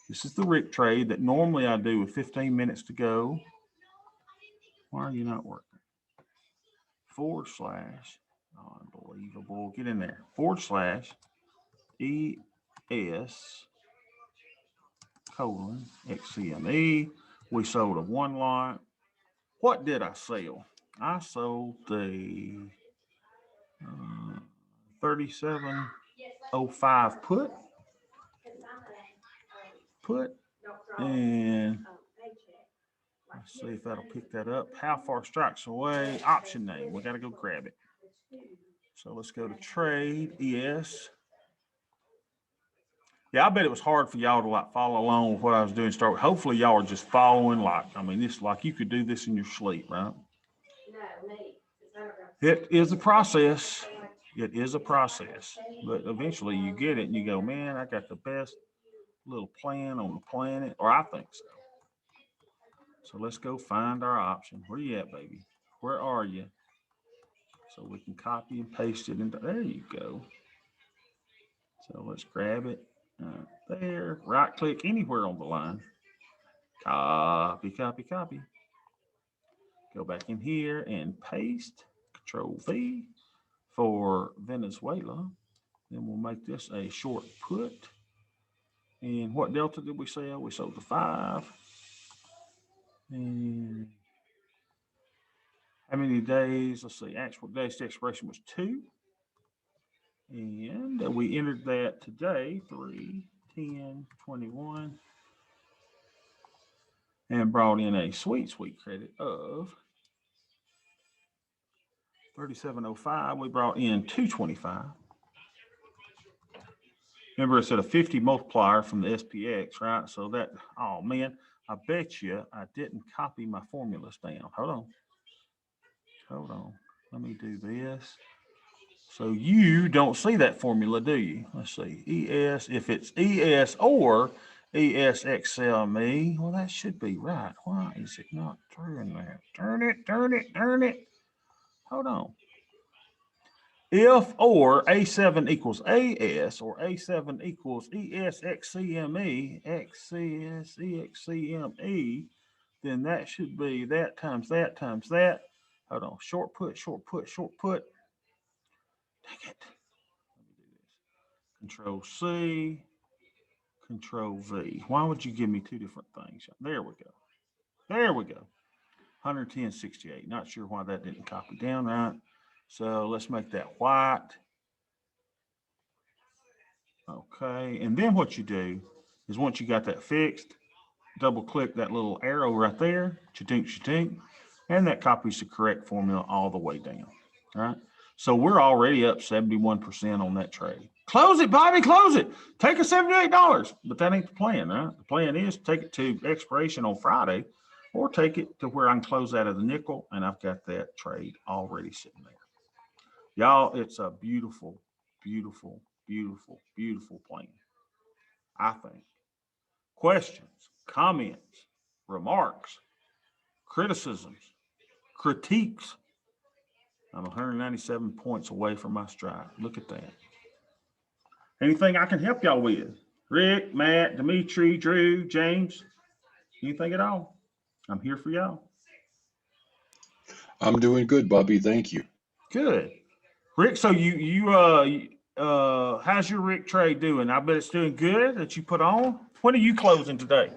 This is the Rick trade that normally I do with 15 minutes to go. Why are you not working? / unbelievable. Get in there. / ES :XCME. We sold a one lot. What did I sell? I sold the 3705 put, and let's see if that'll pick that up. How far strikes away? Option name. We got to go grab it. So let's go to trade ES. Yeah, I bet it was hard for y'all to like follow along with what I was doing. Hopefully y'all are just following this like you could do this in your sleep, right? It is a process. It is a process, but eventually you get it and you go, man, I got the best little plan on the planet, or I think so. So let's go find our option. Where you at, baby? Where are you? So we can copy and paste it into, there you go. So let's grab it there, right click anywhere on the line. Copy. Go back in here and paste, Control V for Venezuela. Then we'll make this a short put. And what delta did we sell? We sold the 5. And how many days? Let's see, actual days to expiration was 2. And we entered that today, 3/10/21. And brought in a sweet credit of 3705. We brought in 225. Remember, it's at a 50 multiplier from the SPX, right? So that, oh man, I bet you I didn't copy my formulas down. Hold on. Let me do this. So you don't see that formula, do you? Let's see. ES, if it's ES or ESXLME, well, that should be right. Why is it not doing that? Turn it. Hold on. If or A7 equals AS or A7 equals ESXCME, XCSEXCME, then that should be that times that times that. Hold on. Short put. Dang it. Let me do this. Control C, Control V. Why would you give me two different things? There we go. 110.68. Not sure why that didn't copy down right. So let's make that white. Okay. And then what you do is once you got that fixed, double click that little arrow right there, cha-tink, and that copies the correct formula all the way down. All right. So we're already up 71% on that trade. Close it, Bobby, close it. Take a $78. But that ain't the plan, right? The plan is take it to expiration on Friday or take it to where I can close out of the nickel, and I've got that trade already sitting there. Y'all, it's a beautiful plan, I think. Questions, comments, remarks, criticisms, critiques. I'm 197 points away from my stride. Look at that. Anything I can help y'all with? Rick, Matt, Dimitri, Drew, James, anything at all? I'm here for y'all. I'm doing good, Bobby. Thank you. Good. Rick, so how's your Rick trade doing? I bet it's doing good that you put on. When are you closing today?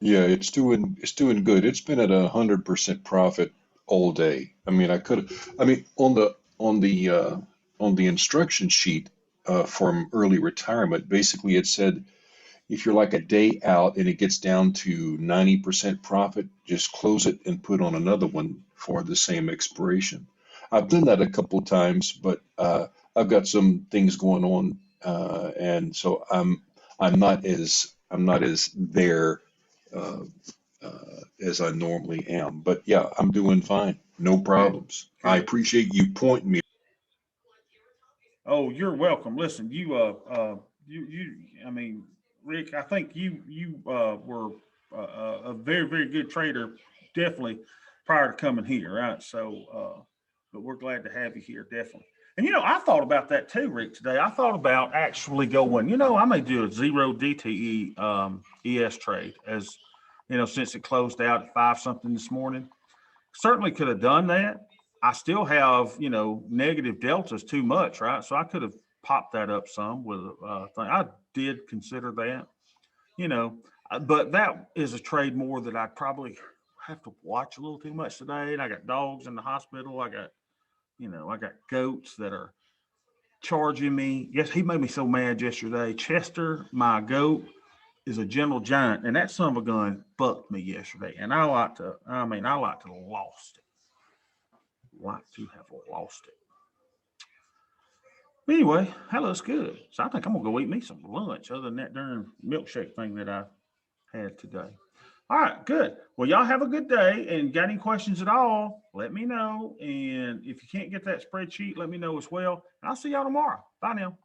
Yeah, it's doing good. It's been at 100% profit all day. I mean, I mean, on the instruction sheet from early retirement, basically it said if you're like a day out and it gets down to 90% profit, just close it and put on another one for the same expiration. I've done that a couple of times, but I've got some things going on, and so I'm not as there uh, as I normally am. But yeah, I'm doing fine. No Good, problems. I good. appreciate you pointing me. Oh, you're welcome. Listen, you, I mean, Rick, I think you were a very, very good trader, definitely prior to coming here, right? So, but we're glad to have you here, definitely. And I thought about that too, Rick. Today, I thought about actually going. I may do a zero DTE ES trade as since it closed out at 5 something this morning. Certainly could have done that. I still have, negative deltas too much, right? So I could have popped that up some with a thing. I did consider that, you know, but that is a trade more that I probably have to watch a little too much today. And I got dogs in the hospital. I got goats that are charging me. Yes, he made me so mad yesterday. Chester, my goat, is a gentle giant, and that son of a gun bucked me yesterday. And I like to lost it. Like to have lost it. Anyway, that looks good. So I think I'm gonna go eat me some lunch other than that darn milkshake thing that I had today. All right, good. Well, y'all have a good day, and got any questions at all, let me know. And if you can't get that spreadsheet, let me know as well. And I'll see y'all tomorrow. Bye now.